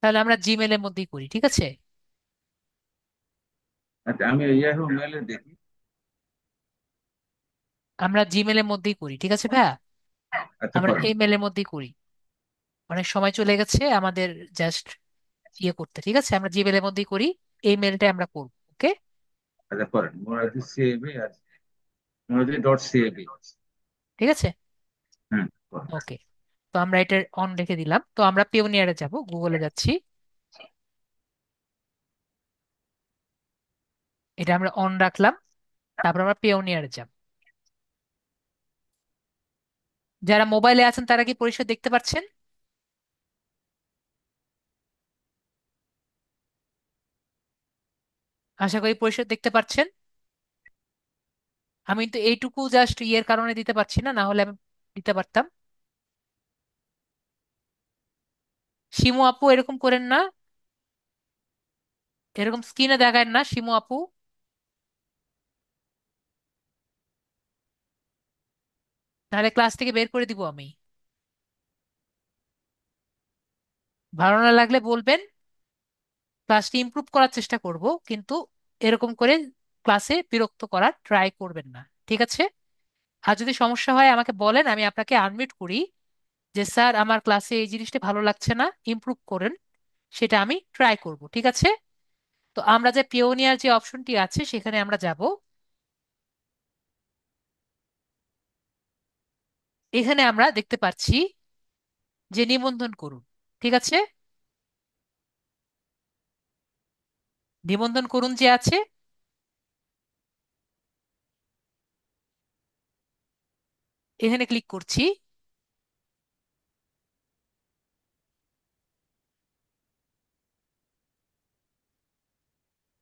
তাহলে আমরা জিমেলের মধ্যেই করি, ঠিক আছে? আচ্ছা, আমি ইয়াহু মেলে দেখি। আমরা জিমেলের মধ্যেই করি, ঠিক আছে ভাইয়া? আচ্ছা, আমরা করেন। এই মেলের মধ্যেই করি। অনেক সময় চলে গেছে আমাদের, জাস্ট ইয়ে করতে, ঠিক আছে? আমরা জিমেলের মধ্যেই করি, এই মেলটা আমরা করবো, ওকে? আচ্ছা, করেন। মোরাদি সিএবি আছে, মোরাদি ডট সিএবি। ঠিক আছে, হ্যাঁ, করেন। ওকে। তো আমরা এটা অন রেখে দিলাম, তো আমরা পিওনিয়ারে যাব, গুগলে যাচ্ছি। এটা আমরা অন রাখলাম, তারপর আমরা পিওনিয়ারে যাব। যারা মোবাইলে আছেন তারা কি পরিষ্কার দেখতে পাচ্ছেন? আশা করি পরিষ্কার দেখতে পাচ্ছেন। আমি তো এইটুকু জাস্ট ইয়ের কারণে দিতে পারছি না, না হলে আমি দিতে পারতাম। শিমু আপু এরকম করেন না, এরকম স্ক্রিনে দেখায় না শিমু আপু। নাহলে ক্লাস থেকে বের করে দিব আমি। ভালো না লাগলে বলবেন, ক্লাসটি ইমপ্রুভ করার চেষ্টা করব, কিন্তু এরকম করে ক্লাসে বিরক্ত করার ট্রাই করবেন না, ঠিক আছে? আর যদি সমস্যা হয় আমাকে বলেন, আমি আপনাকে আনমিউট করি, যে স্যার আমার ক্লাসে এই জিনিসটা ভালো লাগছে না, ইমপ্রুভ করেন, সেটা আমি ট্রাই করব, ঠিক আছে? তো আমরা যে পিওনিয়ার যে অপশনটি আছে সেখানে আমরা যাব। এখানে আমরা দেখতে পাচ্ছি যে নিবন্ধন করুন, ঠিক আছে? নিবন্ধন করুন যে আছে, এখানে ক্লিক করছি।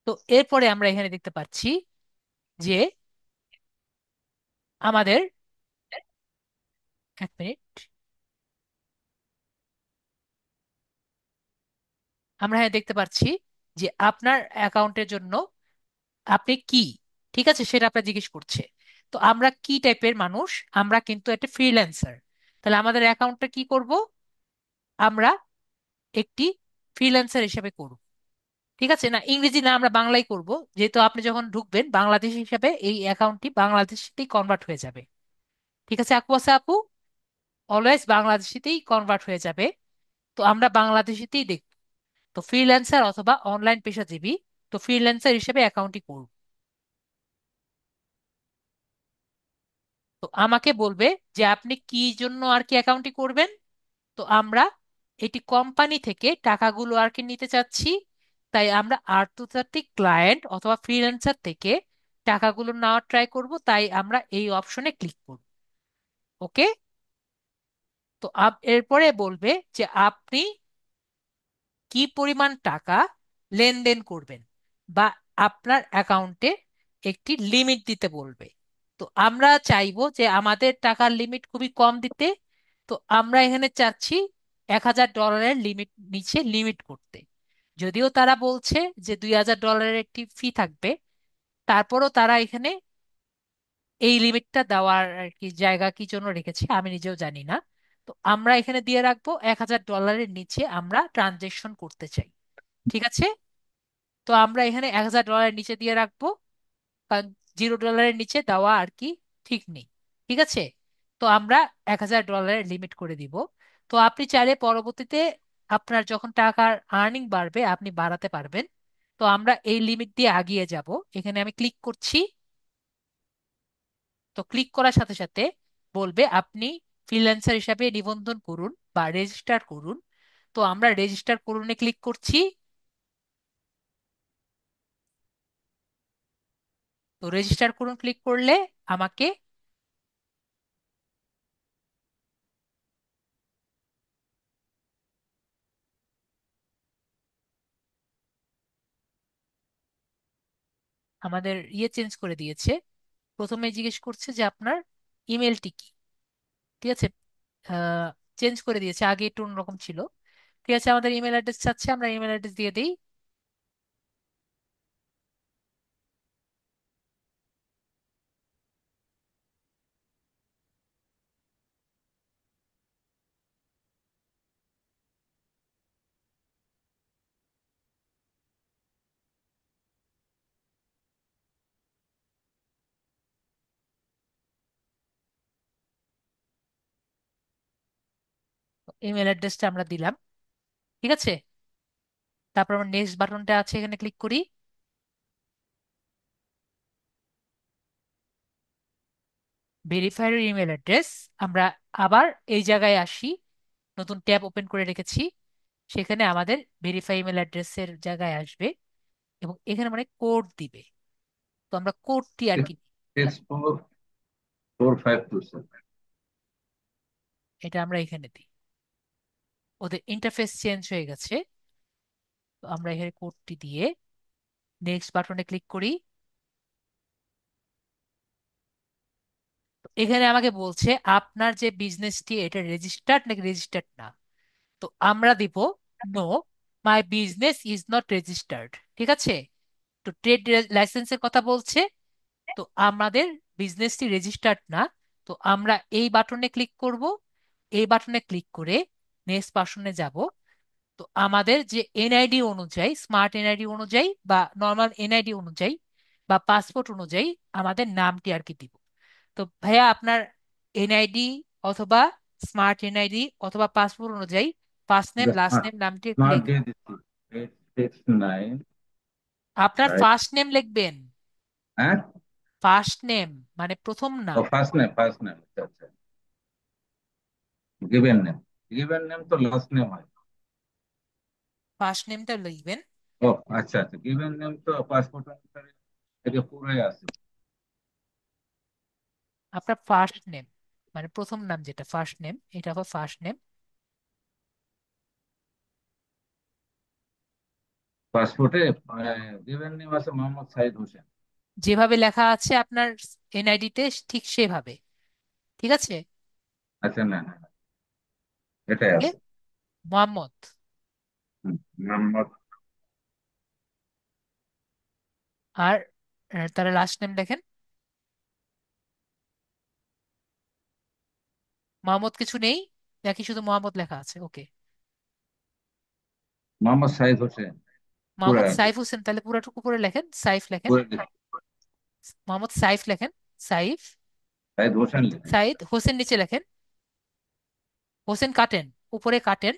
তো এরপরে আমরা এখানে দেখতে পাচ্ছি যে আমাদের, এক মিনিট, আমরা এখানে দেখতে পাচ্ছি যে আপনার অ্যাকাউন্টের জন্য আপনি কি, ঠিক আছে, সেটা আপনার জিজ্ঞেস করছে। তো আমরা কি টাইপের মানুষ? আমরা কিন্তু একটা ফ্রিল্যান্সার। তাহলে আমাদের অ্যাকাউন্টটা কি করব? আমরা একটি ফ্রিল্যান্সার হিসেবে করব, ঠিক আছে? না ইংরেজি না, আমরা বাংলাই করব, যেহেতু আপনি যখন ঢুকবেন বাংলাদেশ হিসাবে এই অ্যাকাউন্টটি বাংলাদেশিতেই কনভার্ট হয়ে যাবে, ঠিক আছে আপু? আছে আপু? অলওয়েজ বাংলাদেশিতেই কনভার্ট হয়ে যাবে। তো আমরা বাংলাদেশিতেই দেখব। তো ফ্রিল্যান্সার অথবা অনলাইন পেশাজীবী, তো ফ্রিল্যান্সার হিসেবে অ্যাকাউন্টটি করব। তো আমাকে বলবে যে আপনি কি জন্য আর কি অ্যাকাউন্টটি করবেন। তো আমরা এটি কোম্পানি থেকে টাকাগুলো আর কি নিতে চাচ্ছি, তাই আমরা আন্তর্জাতিক ক্লায়েন্ট অথবা ফ্রিল্যান্সার থেকে টাকাগুলো নেওয়ার ট্রাই করব, তাই আমরা এই অপশনে ক্লিক করব। ওকে। তো এরপরে বলবে যে আপনি কি পরিমাণ টাকা লেনদেন করবেন, বা আপনার অ্যাকাউন্টে একটি লিমিট দিতে বলবে। তো আমরা চাইবো যে আমাদের টাকার লিমিট খুবই কম দিতে। তো আমরা এখানে চাচ্ছি $1000 লিমিট, নিচে লিমিট করতে। যদিও তারা বলছে যে $2000 একটি ফি থাকবে, তারপরও তারা এখানে এই লিমিটটা দেওয়ার আর কি জায়গা কি জন্য রেখেছে আমি নিজেও জানি না। তো আমরা এখানে দিয়ে রাখবো $1000 নিচে আমরা ট্রানজেকশন করতে চাই, ঠিক আছে? তো আমরা এখানে $1000 নিচে দিয়ে রাখবো, কারণ $0 নিচে দেওয়া আর কি ঠিক নেই, ঠিক আছে? তো আমরা $1000 লিমিট করে দিব। তো আপনি চাইলে পরবর্তীতে আপনার যখন টাকার আর্নিং বাড়বে আপনি বাড়াতে পারবেন। তো আমরা এই লিমিট দিয়ে আগিয়ে যাব। এখানে আমি ক্লিক করছি। তো ক্লিক করার সাথে সাথে বলবে আপনি ফ্রিল্যান্সার হিসাবে নিবন্ধন করুন বা রেজিস্টার করুন। তো আমরা রেজিস্টার করুনে ক্লিক করছি। তো রেজিস্টার করুন ক্লিক করলে আমাকে আমাদের ইয়ে চেঞ্জ করে দিয়েছে। প্রথমে জিজ্ঞেস করছে যে আপনার ইমেলটি কি, ঠিক আছে? চেঞ্জ করে দিয়েছে, আগে একটু অন্যরকম ছিল। ঠিক আছে, আমাদের ইমেল অ্যাড্রেস চাচ্ছে, আমরা ইমেল অ্যাড্রেস দিয়ে দিই। ইমেল অ্যাড্রেসটা আমরা দিলাম, ঠিক আছে? তারপর আমরা নেক্সট বাটনটা আছে, এখানে ক্লিক করি। ভেরিফাইড ইমেল অ্যাড্রেস, আমরা আবার এই জায়গায় আসি, নতুন ট্যাব ওপেন করে রেখেছি, সেখানে আমাদের ভেরিফাই ইমেল অ্যাড্রেসের জায়গায় আসবে এবং এখানে মানে কোড দিবে। তো আমরা কোডটি আর কি, 64452 স্যার। এটা আমরা এখানে দিই। ওদের ইন্টারফেস চেঞ্জ হয়ে গেছে। তো আমরা এখানে কোডটি দিয়ে নেক্সট বাটনে ক্লিক করি। এখানে আমাকে বলছে আপনার যে বিজনেসটি এটা রেজিস্টার্ড নাকি রেজিস্টার্ড না। তো আমরা দিব no, my business is not registered. ঠিক আছে, তো ট্রেড লাইসেন্সের কথা বলছে। তো আমাদের বিজনেসটি রেজিস্টার্ড না। তো আমরা এই বাটনে ক্লিক করব। এই বাটনে ক্লিক করে নেক্সট বাটনে যাব। তো আমাদের যে এনআইডি অনুযায়ী, স্মার্ট এনআইডি অনুযায়ী বা নর্মাল এনআইডি অনুযায়ী বা পাসপোর্ট অনুযায়ী আমাদের নামটি আর কি দিব। তো ভাইয়া আপনার এনআইডি অথবা স্মার্ট এনআইডি অথবা পাসপোর্ট অনুযায়ী first name last smart name নামটি একটু স্মার্ট লেখেন। দিয়ে দিচ্ছি। 869। আপনার রাইট। ফার্স্ট নেম লিখবেন। হ্যাঁ। ফার্স্ট নেম মানে প্রথম ও নাম। ফার্স্ট নেম, ফার্স্ট নেম, আচ্ছা আচ্ছা। গিভেন নেম, গিভেন নেম তো লাস্ট নেম হয়। ফার্স্ট নেমটা লিখবেন। ও আচ্ছা আচ্ছা, গিভেন নেম তো পাসপোর্ট অনুসারে থেকে পুরাই আছে। আপনার ফার্স্ট নেম মানে প্রথম নাম যেটা ফার্স্ট নেম, এটা হবে ফার্স্ট নেম। পাসপোর্টে গিভেন নেম আছে মোহাম্মদ সাইদ হোসেন। যেভাবে লেখা আছে আপনার এনআইডি তে ঠিক সেভাবে। ঠিক আছে। আচ্ছা, না না না, এটাই ওকে, আছে। মোহাম্মদ। মোহাম্মদ। আর তার লাস্ট নেম দেখেন, মোহাম্মদ কিছু নেই নাকি শুধু মোহাম্মদ লেখা আছে? ওকে, মোহাম্মদ সাইদ হোসেন পুরা মোহাম্মদ আছে। সাইফ হোসেন, তাহলে পুরাটুকু করে লেখেন, সাইফ লেখেন। পুরো লিখ- মোহাম্মদ সাইফ লেখেন, সাইফ। সাইদ হোসেন লিখেন। সাইদ হোসেন নিচে লেখেন, হোসেন কাটেন, উপরে কাটেন।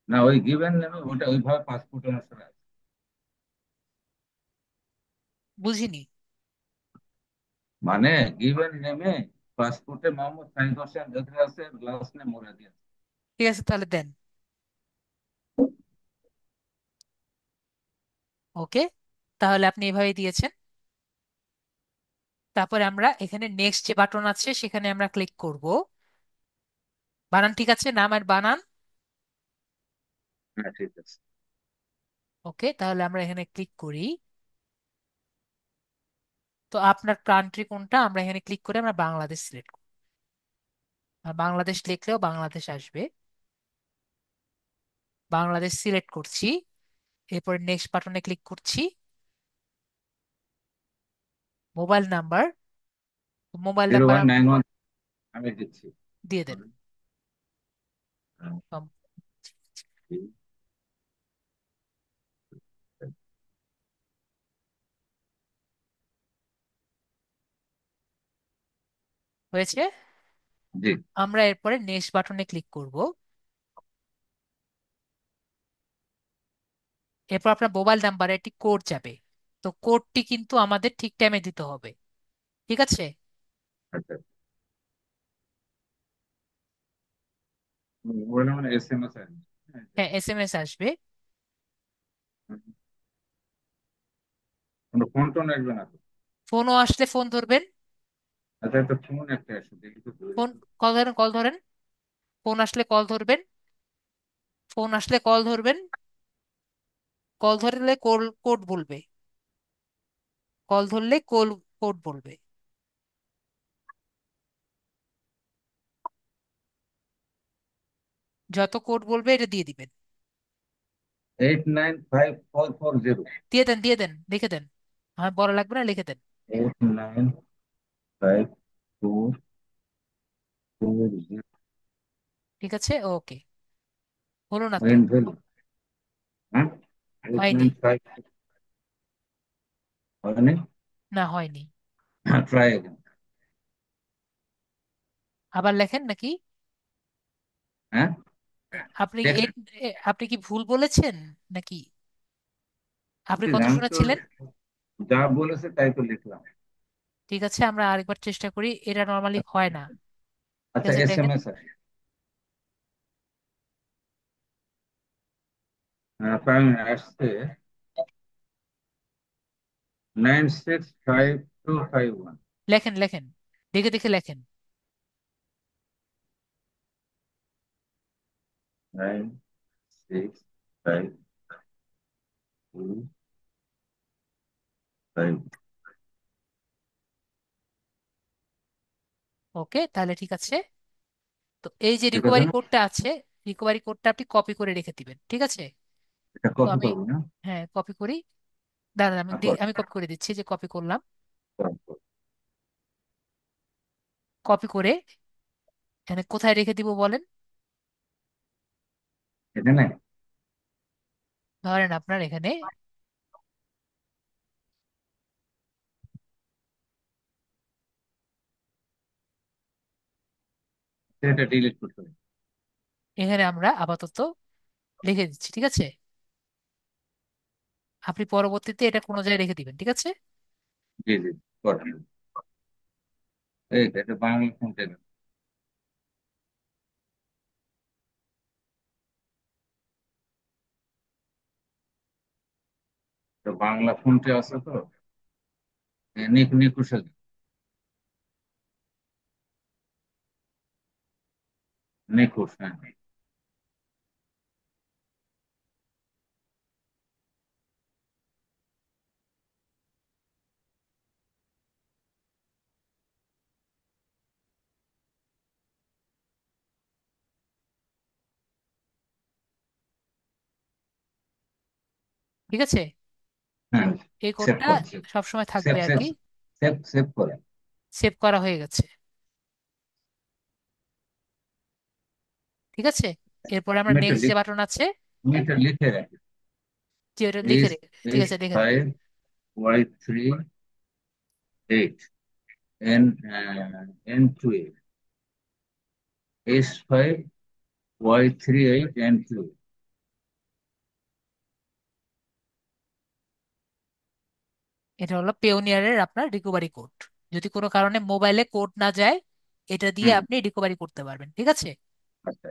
না, ওই গিভেন নেমে ওটা ওইভাবে পাসপোর্ট অনুসারে আছে। বুঝিনি। মানে গিভেন নেমে পাসপোর্টে মোহাম্মদ সাইদ হোসেন লেখা আছে, লাস্ট নেম মুরাদি আছে। ঠিক আছে, তাহলে দেন। ওকে, তাহলে আপনি এভাবে দিয়েছেন। তারপরে আমরা এখানে নেক্সট যে বাটন আছে সেখানে আমরা ক্লিক করব। বানান ঠিক আছে? নাম আর বানান। হ্যাঁ, ঠিক আছে। ওকে, তাহলে আমরা এখানে ক্লিক করি। তো আপনার কান্ট্রি কোনটা, আমরা এখানে ক্লিক করে আমরা বাংলাদেশ সিলেক্ট করব। আর বাংলাদেশ লিখলেও বাংলাদেশ আসবে। বাংলাদেশ সিলেক্ট করছি। এরপরে নেক্সট বাটনে ক্লিক করছি। Mobile number, mobile zero number one nine one আমি দিচ্ছি। দিয়ে দেন। কম, হয়েছে। জি। আমরা এরপরে নেক্সট বাটনে ক্লিক করব। এরপর আপনার মোবাইল নাম্বারে একটি কোড যাবে। তো কোডটি কিন্তু আমাদের ঠিক টাইমে দিতে হবে। ঠিক আছে। আচ্ছা। মোবাইল মানে SMS আছে। হ্যাঁ, হ্যাঁ, এসএমএস আসবে। কোনো ফোন টোন আসবে না তো? ফোনও আসলে ফোন ধরবেন। আচ্ছা, একটা ফোন একটা আসছে, দেখি তো ধরে ফোন, কি। কল ধরেন, কল ধরেন। ফোন আসলে কল ধরবেন। ফোন আসলে কল ধরবেন। কল ধরলে কোড কোড বলবে। কল ধরলে কোড বলবে। যত কোড বলবে এটা দিয়ে দিবেন। 895440। দিয়ে দেন, দিয়ে দেন, লিখে দেন। আমার বড় লাগবে না, লিখে দেন। 895440। ঠিক আছে, ওকে। হলো না তো? And value. হ্যাঁ। এইট হয়নি। নাইন ফাইভ হয়নি। না, হয়নি। হ্যাঁ, ট্রাই अगेन। আবার লেখেন নাকি? হ্যাঁ। আপনি টেক্সট। আপনি কি ভুল বলেছেন নাকি? আপনি কত আমি তো শোনাচ্ছিলেন? যা বলেছে তাই তো লিখলাম। ঠিক আছে, আমরা আরেকবার চেষ্টা করি। এটা নর্মালি হয় না। ঠিক আচ্ছা, আছে, দেখেন। SMS আছে। হ্যাঁ, আসছে 965251। লেখেন, লেখেন, দেখে দেখে লেখেন। 9 6 5 2 5। ওকে, তাহলে ঠিক আছে। তো এই যে ঠিক আছে রিকভারি না? কোডটা আছে, রিকভারি কোডটা আপনি কপি করে রেখে দিবেন, ঠিক আছে? এটা তো কপি আমি, করবো না? হ্যাঁ কপি করি, দাঁড়ান আমি তারপর আমি কপি করে দিচ্ছি, যে কপি করলাম। কপি করে এখানে কোথায় রেখে দিব বলেন? এখানে ধরেন আপনার এখানে, এটা ডিলিট করতে হবে। এখানে আমরা আপাতত লিখে দিচ্ছি, ঠিক আছে? আপনি পরবর্তীতে এটা কোনো জায়গায় রেখে দিবেন, ঠিক আছে? জি জি, করেন। এটা বাংলা ফোনটা। তো বাংলা ফোনটা আছে তো, নিকুশে। নিকুশ, হ্যাঁ। ঠিক আছে, হ্যাঁ, এই সেভ কোডটা করেন। সবসময় সেভ থাকবে আর সেভ কি। সেভ সেভ করেন। সেভ করা হয়ে গেছে, ঠিক আছে। এরপরে আমরা তুমি এটা নেক্সট যে বাটন আছে, তুমি এটা লিখে রাখি। যে ওটা লিখে এইচ রেখে, ঠিক এইচ আছে লিখে রাখেন। 5Y3 8 N 2 H5Y3 8 N 2। এটা হলো পেওনিয়ারের আপনার রিকভারি কোড। যদি কোনো কারণে মোবাইলে কোড না যায়, এটা দিয়ে হুম। আপনি রিকভারি করতে পারবেন, ঠিক আছে? আচ্ছা।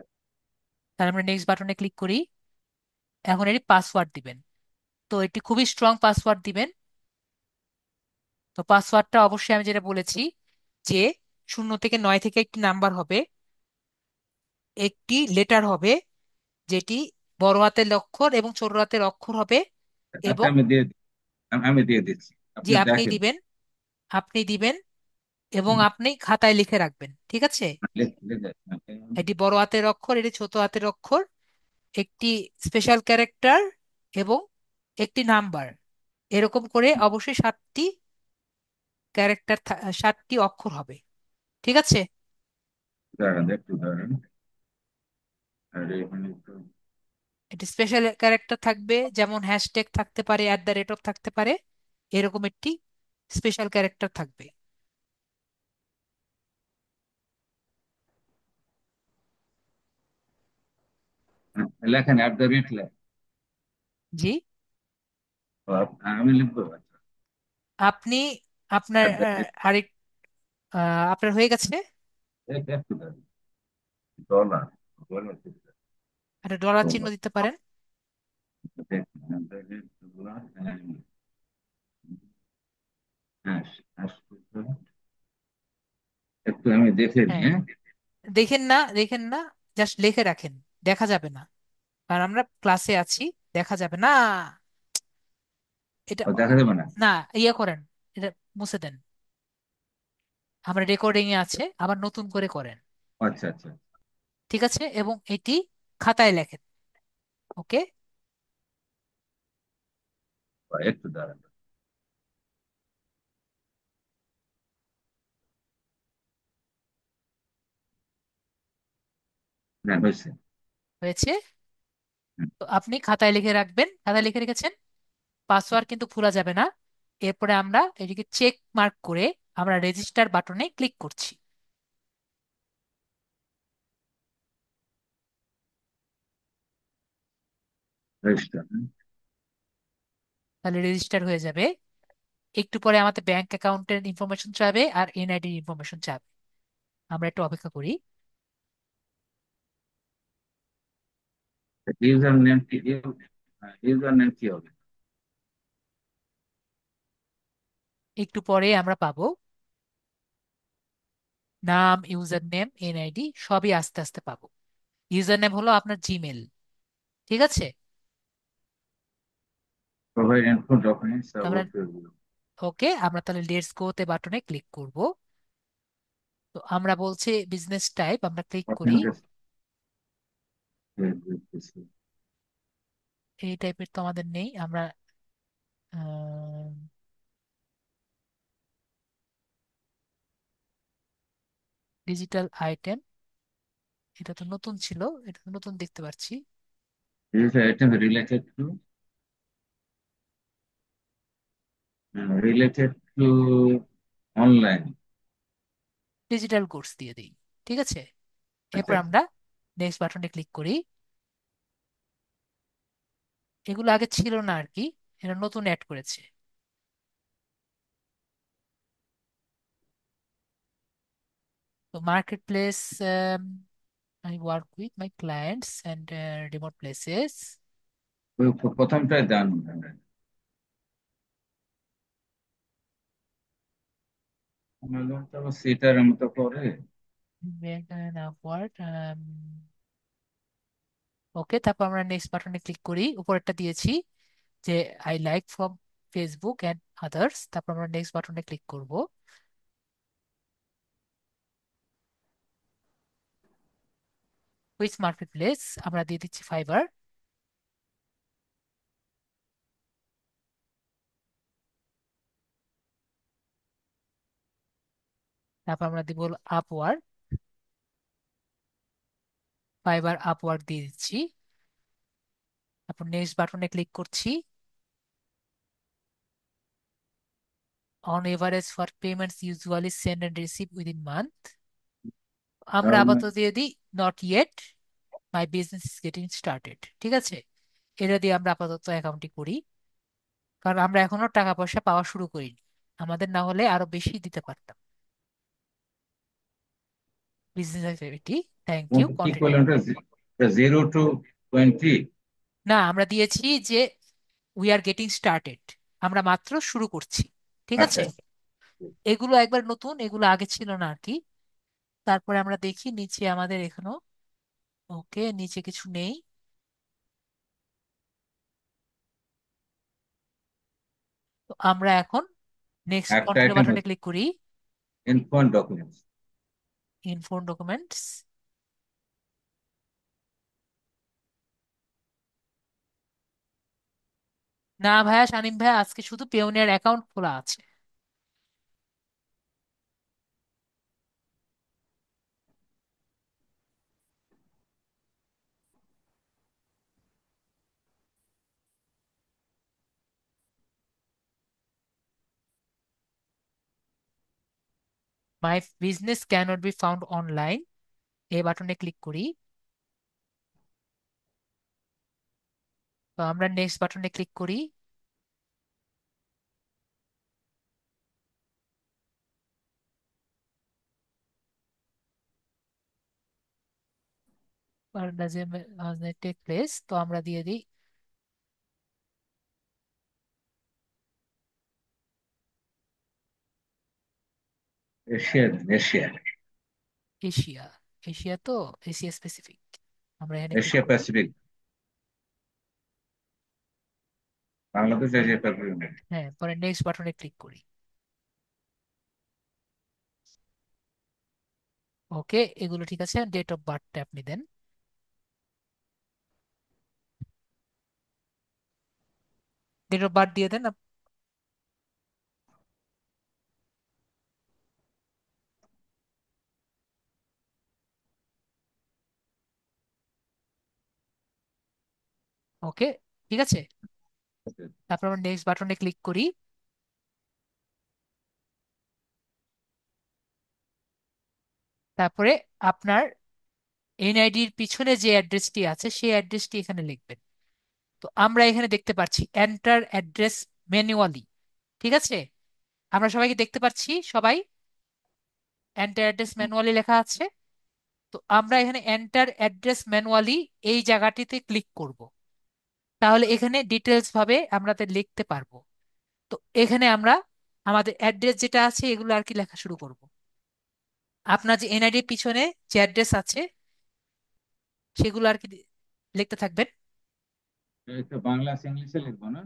তাহলে আমরা নেক্সট বাটনে ক্লিক করি। এখন এটি পাসওয়ার্ড দিবেন। তো এটি খুবই স্ট্রং পাসওয়ার্ড দিবেন। তো পাসওয়ার্ডটা অবশ্যই আমি যেটা বলেছি, যে 0 থেকে 9 থেকে একটি নাম্বার হবে, একটি লেটার হবে যেটি বড় হাতের অক্ষর এবং ছোট হাতের অক্ষর হবে, আচ্ছা, এবং আমি দিয়ে দিচ্ছি, যে আপনি আপনি দেখেন। দিবেন, আপনি দিবেন, এবং হুম, আপনি খাতায় লিখে রাখবেন, ঠিক আছে? লিখে। এটি বড় হাতের অক্ষর, এটি ছোট হাতের অক্ষর, একটি স্পেশাল ক্যারেক্টার, এবং একটি নাম্বার, এরকম করে অবশ্যই 7টি ক্যারেক্টার, 7টি অক্ষর হবে, ঠিক আছে? দাঁড়ান, একটু দাঁড়ান। আর এখানে একটু এটি স্পেশাল ক্যারেক্টার থাকবে, যেমন হ্যাশট্যাগ থাকতে পারে, @অফ থাকতে পারে, এরকম একটি স্পেশাল ক্যারেক্টার থাকবে। লেখেন, @ লেখ। জি, আমি লিখবো। আচ্ছা, আপনি আপনার @, আরেক আপনার হয়ে গেছে, একটু দাঁড়ান। ডলার, ডলার, একটা ডলার চিহ্ন ডলার, দিতে পারেন। ডলার, হ্যাঁ, হ্যাঁ, একটু আমি দেখে নিই, হ্যাঁ, হ্যাঁ। দেখেন না, দেখেন না, জাস্ট লিখে রাখেন, দেখা যাবে না, কারণ আমরা ক্লাসে আছি, দেখা যাবে না এটা। দেখা যাবে না? না, ইয়ে করেন, এটা মুছে দেন, আমরা রেকর্ডিং এ আছে, আবার নতুন করে করেন, আচ্ছা আচ্ছা। ঠিক আছে? এবং এটি খাতায় লেখেন, ওকে? একটু দাঁড়ান। না, হয়েছে। হয়েছে। হুম, তো আপনি খাতায় লিখে রাখবেন, খাতায় লিখে রেখেছেন, পাসওয়ার্ড কিন্তু ভুলা যাবে না। এরপরে আমরা এটিকে চেক মার্ক করে আমরা রেজিস্টার বাটনে ক্লিক করছি। রেজিস্টার। তাহলে রেজিস্টার হয়ে যাবে। একটু পরে আমাদের ব্যাংক অ্যাকাউন্টের ইনফরমেশন চাবে আর এনআইডি ইনফরমেশন চাবে। আমরা একটু অপেক্ষা করি। ইউজার নেম কি? ইউজার নেম কি হবে? একটু পরে আমরা পাবো, নাম, ইউজার নেম, এনআইডি সবই আস্তে আস্তে পাবো। ইউজার নেম হলো আপনার জিমেল। ঠিক আছে। প্রোভাইড ইনফো ডকুমেন্টস তো আমরা, অ্যাবাউট ফেসবুক। ওকে, আমরা তাহলে লেটস গো তে বাটনে ক্লিক করব। তো আমরা বলছি বিজনেস টাইপ, আমরা ক্লিক করি। এই টাইপের তো আমাদের নেই, আমরা ডিজিটাল আইটেম, এটা তো নতুন ছিল, এটা তো নতুন দেখতে পাচ্ছি। These items related to online. Digital course দিয়ে দিই। ঠিক আছে। আচ্ছা এরপর আচ্ছা। আমরা নেক্সট বাটনে ক্লিক করি। এগুলো আগে ছিল না আর কি, এটা নতুন অ্যাড করেছে। তো market place, I work with my clients and remote places. ওই প্রথমটাই দান। অ্যামাজন তো আবার সেটার মতো করে। আপওয়ার্ড। ওকে, তারপর আমরা নেক্সট বাটনে ক্লিক করি, উপরেরটা দিয়েছি যে I like from Facebook and others. তারপর আমরা নেক্সট বাটনে ক্লিক করব। হুইচ মার্কেট প্লেস, আমরা দিয়ে দিচ্ছি ফাইবার। তারপর আমরা দিব আপওয়ার্ড, ফাইবার আপওয়ার্ড দিয়ে দিচ্ছি। তারপর নেক্সট বাটনে ক্লিক করছি। On average for payments usually send and receive within month. আমরা আপাতত গভর্নমেন্ট। দিয়ে দিই not yet, my business is getting started. ঠিক আছে। এটা দিয়ে আমরা আপাতত অ্যাকাউন্টটি করি, কারণ আমরা এখনো টাকা পয়সা পাওয়া শুরু করিনি, আমাদের না হলে আরো বেশি দিতে পারতাম। Business activity, thank you, continue. Equivalent 0 to 20। না, আমরা দিয়েছি যে উই আর গেটিং স্টার্টেড, আমরা মাত্র শুরু করছি। ঠিক আচ্ছা আছে। আচ্ছা। এগুলো একবার নতুন, এগুলো আগে ছিল না আর কি। তারপরে আমরা দেখি নিচে আমাদের এখনো, ওকে, নিচে কিছু নেই। তো আমরা এখন নেক্সট একটা কন্টিনিউ আইটেম বাটনে হচ্ছে ক্লিক করি। Info and documents. Info and documents. না ভাইয়া, শানিম ভাইয়া, আজকে শুধু পেওনিয়ার অ্যাকাউন্ট খোলা আছে। My business cannot be found online, এই বাটনে ক্লিক করি। তো আমরা নেক্সট বাটনে ক্লিক করি। টেক প্লেস, তো আমরা দিয়ে দিই এশিয়া। এশিয়া। এশিয়া। এশিয়া তো এশিয়া স্পেসিফিক, আমরা এখানে ক্লিক এশিয়া করি। প্যাসিফিক। Bangladesh Asia Pacific. হ্যাঁ, পরে নেক্সট বাটনে ক্লিক করি। ওকে, এগুলো ঠিক আছে। ডেট অফ বার্থটা আপনি দেন। ডেট অফ বার্থ দিয়ে দেন ওকে, ঠিক আছে। তারপর আমরা নেক্সট বাটনে ক্লিক করি। তারপরে আপনার এনআইডির পিছনে যে অ্যাড্রেসটি আছে সেই অ্যাড্রেসটি এখানে লিখবেন। তো আমরা এখানে দেখতে পাচ্ছি এন্টার অ্যাড্রেস ম্যানুয়ালি। ঠিক আছে। আমরা সবাইকে দেখতে পাচ্ছি, সবাই এন্টার অ্যাড্রেস ম্যানুয়ালি লেখা আছে। তো আমরা এখানে এন্টার অ্যাড্রেস ম্যানুয়ালি এই জায়গাটিতে ক্লিক করব। তাহলে এখানে ডিটেলস ভাবে আমরা তা লিখতে পারবো। তো এখানে আমরা আমাদের অ্যাড্রেস যেটা আছে এগুলো আর কি লেখা শুরু করব। আপনার যে এনআইডির পিছনে যে অ্যাড্রেস আছে সেগুলো আর কি লিখতে থাকবেন। এই তো বাংলা আছে, ইংলিশে লিখবো না?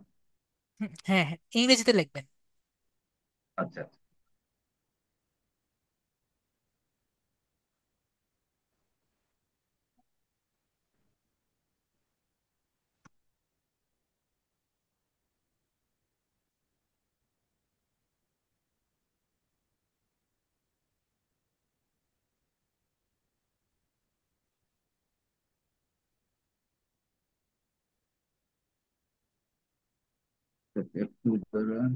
হ্যাঁ হ্যাঁ, ইংরেজিতে লিখবেন। আচ্ছা আচ্ছা। একটু ধরুন।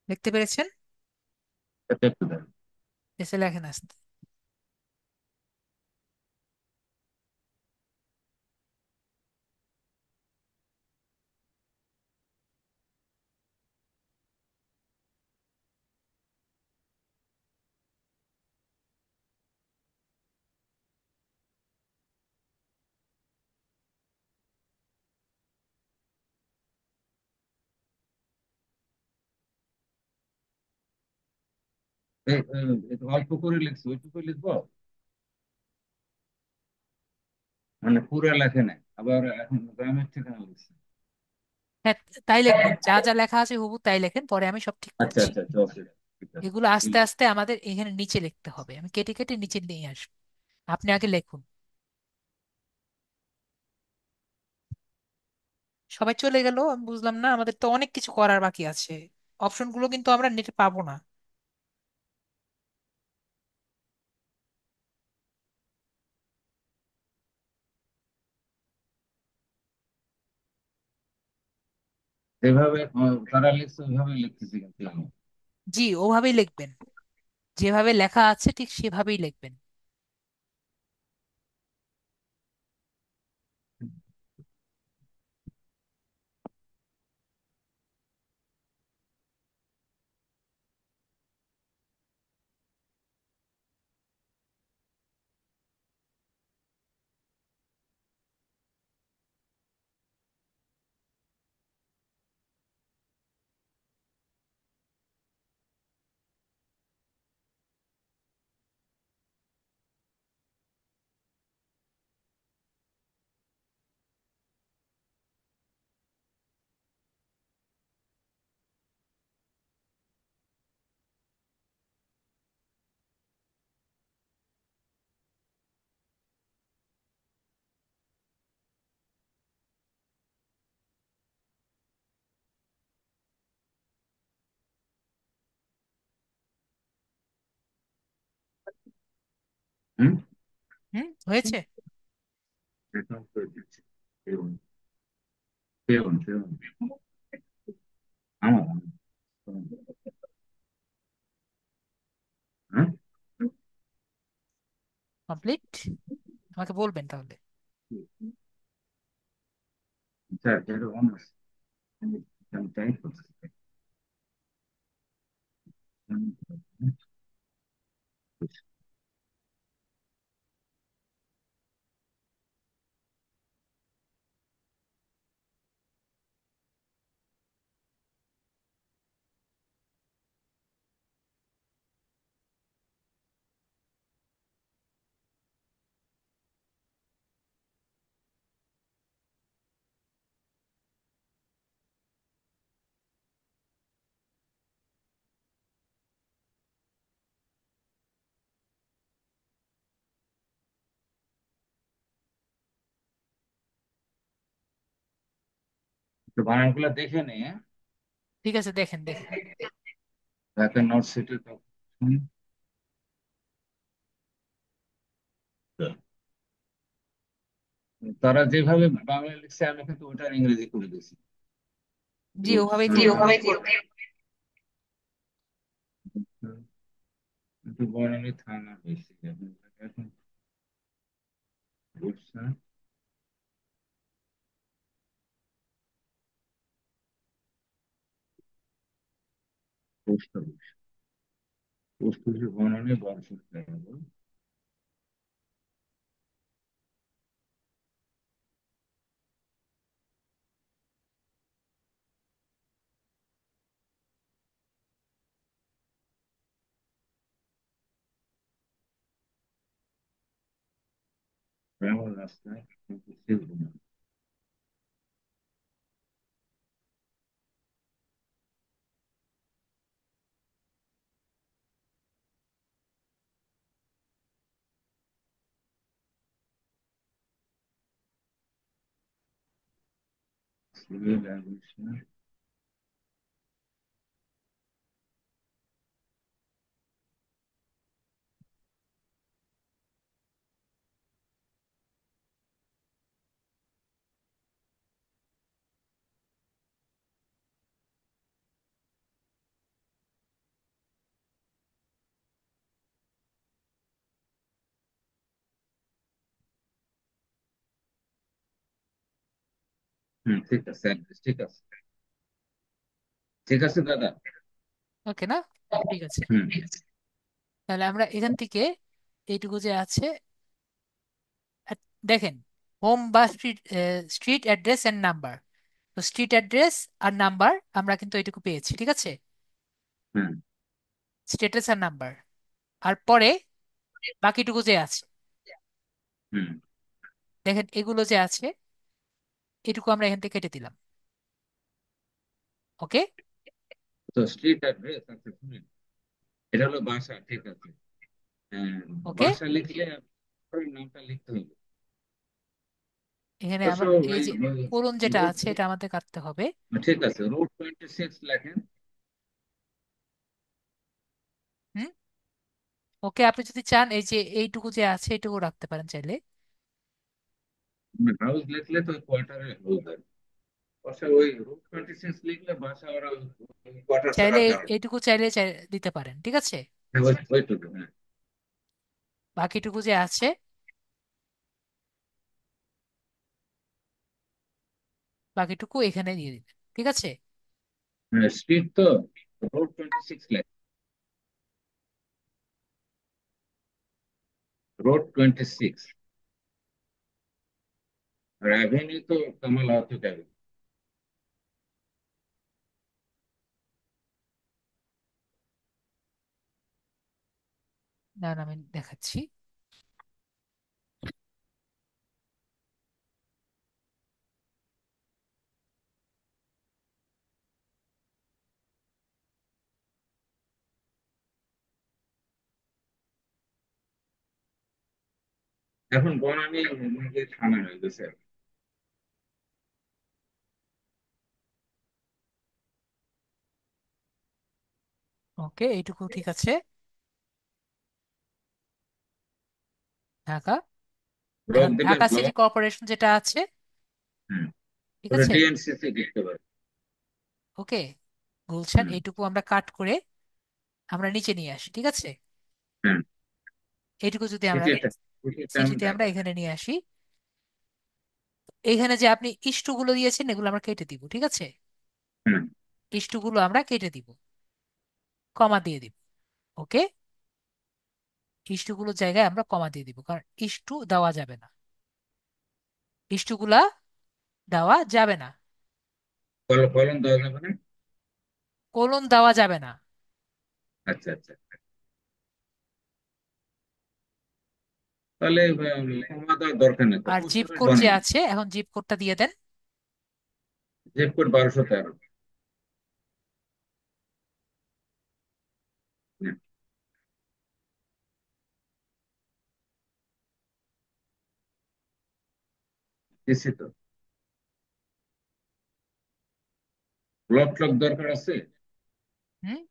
লিখতে পেরেছেন? এটা একটু ধরুন। এসে লেখেন আসতে। এটা অল্প করে লিখছি, ওইটুকু লিখবো? মানে পুরো লেখে নাই, আবার এখন গ্রামের ঠিকানা লিখছি। হ্যাঁ, তাই লিখবেন, যা যা লেখা আছে হুবহু তাই লেখেন, পরে আমি সব ঠিক আচ্ছা করছি। আচ্ছা আচ্ছা, ওকে। ঠিক আছে। এগুলো আস্তে এই- আস্তে আমাদের এখানে নিচে লিখতে হবে, আমি কেটে কেটে নিচে নিয়ে আসবো। আপনি আগে লিখুন। সবাই চলে গেল, আমি বুঝলাম না, আমাদের তো অনেক কিছু করার বাকি আছে। অপশনগুলো কিন্তু আমরা নেটে পাবো না। যেভাবে তারা লিখছে ওইভাবে লিখতেছি কিন্তু আমি। জি, ওভাবেই লিখবেন, যেভাবে লেখা আছে ঠিক সেভাবেই লিখবেন। হুম। হয়েছে। এখন করে দিচ্ছি। পেউন, পেউন, পেউন। আমার আমার। হ্যাঁ। কমপ্লিট। আমাকে বলবেন তাহলে। স্যার, এটা অনার্স। আমি টাইপ করছি। তো বানানগুলো দেখে নিয়ে ঠিক আছে, দেখেন দেখেন। Dhaka north city corporation. তারা যেভাবে বাংলা লিখছে আমি কিন্তু ওটার ইংরেজি করে দিয়েছি। জি, রোড ওভাবেই জি করবেন। ওভাবে করবে। একটু বনানী থানা হয়েছে এখন। এখন বুঝছেন? Post office, post office Banani 12 11। গ্রামের রাস্তায় কিন্তু সেরকম না। সিভিল অ্যাভিয়েশন, হুম, ঠিক আছে অ্যাড্রেস ঠিক আছে। ঠিক আছে দাদা। ওকে না? ঠিক আছে। হুম তাহলে আমরা এখান থেকে এইটুকু যে আছে, আহ, দেখেন, হোম বা street, street address and number. তো স্ট্রিট অ্যাড্রেস আর নাম্বার আমরা কিন্তু এইটুকু পেয়েছি, ঠিক আছে। হুম স্ট্যাটাস আর নাম্বার। আর পরে বাকিটুকু যে আছে, হুম। দেখেন এগুলো যে আছে, এটুকু আমরা এখান থেকে কেটে দিলাম। ওকে। তো স্ট্রিট অ্যাড্রেস আচ্ছা শুনুন, এটা হলো বাসা, ঠিক আছে। হ্যাঁ, ওকে, বাসা লিখলে আপনার নামটা লিখতে হবে। এখানে অবশ্য আমার এই ওই যে কোলন যেটা রোড, আছে এটা আমাদের কাটতে হবে। ঠিক আছে রোড 26 লেখেন। হুম। ওকে, আপনি যদি চান এই যে এইটুকু যে আছে এইটুকু রাখতে পারেন চাইলে। হাউস লিখলে তো কোয়ার্টারে হাউস হয়। অবশ্য ওই রোড 26 লিখলে বাসা ওরা কোয়ার্টার ছাড়া চাইলে যাবে না। এইটুকু চাইলে দিতে পারেন, ঠিক আছে। হ্যাঁ, ওইটুকু হ্যাঁ। বাকিটুকু যে আছে, বাকিটুকু এখানে দিয়ে দিবেন, ঠিক আছে। স্ট্রিট তো রোড 26 লেখ, রোড 26। আর অ্যাভিনিউ তো কামাল আতাতুর্ক অ্যাভিনিউ। না না, আমি দেখাচ্ছি। এখন বনানী যে থানা হয়ে গেছে। ওকে, এইটুকু ঠিক আছে। ঢাকা। ব্লক এখন দিলে ঢাকা সিটি ব্লক। কর্পোরেশন যেটা আছে, হুম, ঠিক ওটা আছে। ডিএনসিসি লিখতে পারে। ওকে, গুলশান, হুম, এইটুকু আমরা কাট করে আমরা নিচে নিয়ে আসি, ঠিক আছে। হুম। এইটুকু যদি আমরা সিটিটা, সিটিটা আমি সিটিতে আমরা দেখাই। এখানে নিয়ে আসি, এখানে যে আপনি ইস্টুগুলো দিয়েছেন এগুলো আমরা কেটে দিব, ঠিক আছে। হুম। ইস্টুগুলো আমরা কেটে দিব, কমা দিয়ে দিব। ওকে, ইস্টুগুলোর জায়গায় আমরা কমা দিয়ে দিব, কারণ ইস্টু দেওয়া যাবে না, ইস্টুগুলা দেওয়া যাবে না। কলম দেওয়া যাবে না। কোলন দেওয়া যাবে না। আচ্ছা আচ্ছা। তাহলে কমা দেওয়ার দরকার নেই তো, আর পোস্ট জিপ অফিস কোড যে বনানী। আছে, এখন জিপ কোডটা দিয়ে দেন। Zip code 1213। হুম, দিচ্ছি তো। ব্লক টক দরকার আছে? হুম।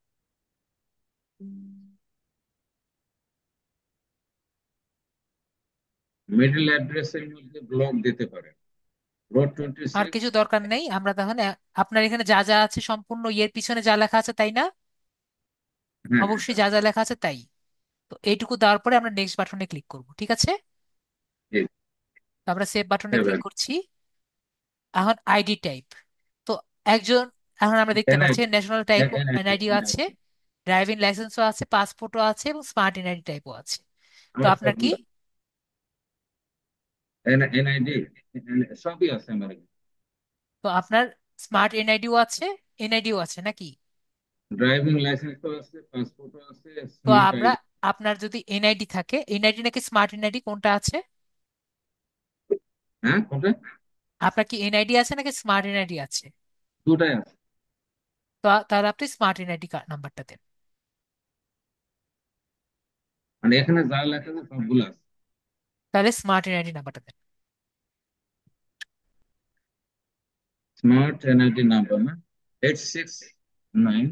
মিডল অ্যাড্রেসের মধ্যে ব্লক দিতে পারে। রোড টোয়েন্টি আর সিক্স কিছু দরকার নেই, আমরা তাহলে আপনার এখানে যা যা আছে সম্পূর্ণ ইয়ের পিছনে যা লেখা আছে তাই না? হ্যাঁ, হ্যাঁ, অবশ্যই যা যা লেখা আছে তাই। তো এইটুকু দেওয়ার পরে আমরা নেক্সট বাটনে ক্লিক করব, ঠিক আছে? ঠিক। তো আমরা সেভ বাটনে হ্যাঁ ক্লিক ভাই। করছি। এখন আইডি টাইপ। তো একজন, এখন আমরা দেখতে পাচ্ছি NID. National type NID NID আছে, এনআইডি ড্রাইভিং লাইসেন্সও আছে, পাসপোর্টও আছে এবং স্মার্ট এনআইডি টাইপও আছে। তো আমার আপনার কি? সবগুলা এনআইডি সবই আছে আমার। তো আপনার স্মার্ট এনআইডিও আছে, এনআইডিও আছে নাকি? ড্রাইভিং লাইসেন্সও আছে, পাসপোর্টও আছে, তো স্মার্ট আমরা, আইডি। আপনার যদি এনআইডি থাকে, এনআইডি নাকি স্মার্ট এনআইডি কোনটা আছে? হ্যাঁ, কোনটা? আপনার কি এনআইডি আছে নাকি স্মার্ট এনআইডি আছে? দুটাই আছে। তো তাহলে আপনি স্মার্ট এনআইডি নাম্বারটা দেন। মানে এখানে যা লেখা আছে সবগুলো আছে। তাহলে স্মার্ট এনআইডি নাম্বারটা দেন। স্মার্ট এনআইডি নাম্বার না? 869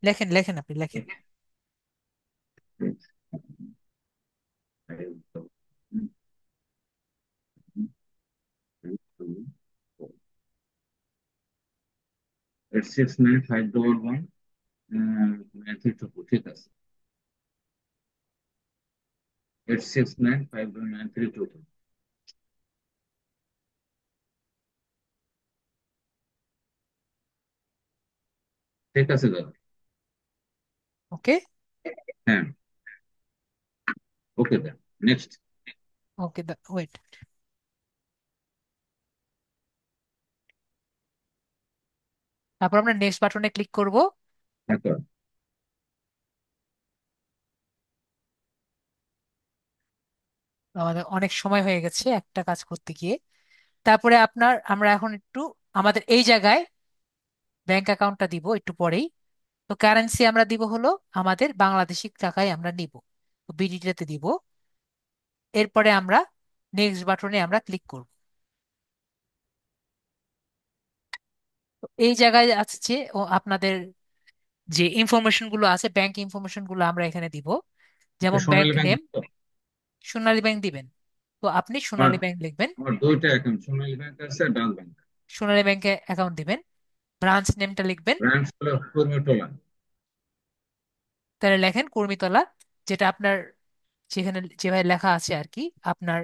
লেখেন লেখেন, আপনি লেখেন। 869 511 932, ঠিক আছে। 869 511 932। ঠিক আছে দাদা। ওকে। হ্যাঁ। ওকে দা। নেক্সট। ওকে, ওয়েট। তারপর আমরা নেক্সট বাটনে ক্লিক করব। এখন আমাদের অনেক সময় হয়ে গেছে একটা কাজ করতে গিয়ে। তারপরে আমরা এখন একটু আমাদের এই জায়গায় ব্যাংক অ্যাকাউন্টটা দিব একটু পরেই। তো কারেন্সি আমরা দিব হলো আমাদের বাংলাদেশি টাকায় আমরা নিব, তো বিডিটিতে দিব। এরপরে আমরা নেক্সট বাটনে আমরা ক্লিক করব। তো এই জায়গায় আছে ও আপনাদের যে ইনফরমেশন গুলো আছে, ব্যাংক ইনফরমেশন গুলো আমরা এখানে দিব। এটা যেমন ব্যাংক সোনালী ব্যাংক নেম, তো? সোনালী ব্যাংক দিবেন। তো আপনি আমার সোনালী ব্যাংক লিখবেন। আমার দুইটা অ্যাকাউন্ট, সোনালী ব্যাংক আছে, ডাক ব্যাংক। সোনালী ব্যাংকে অ্যাকাউন্ট দিবেন, ব্রাঞ্চ নেমটা লিখবেন। ব্রাঞ্চ হলো কুর্মিটোলা। তাহলে লেখেন কর্মীতলা, যেটা আপনার যেখানে যেভাবে লেখা আছে আর কি আপনার।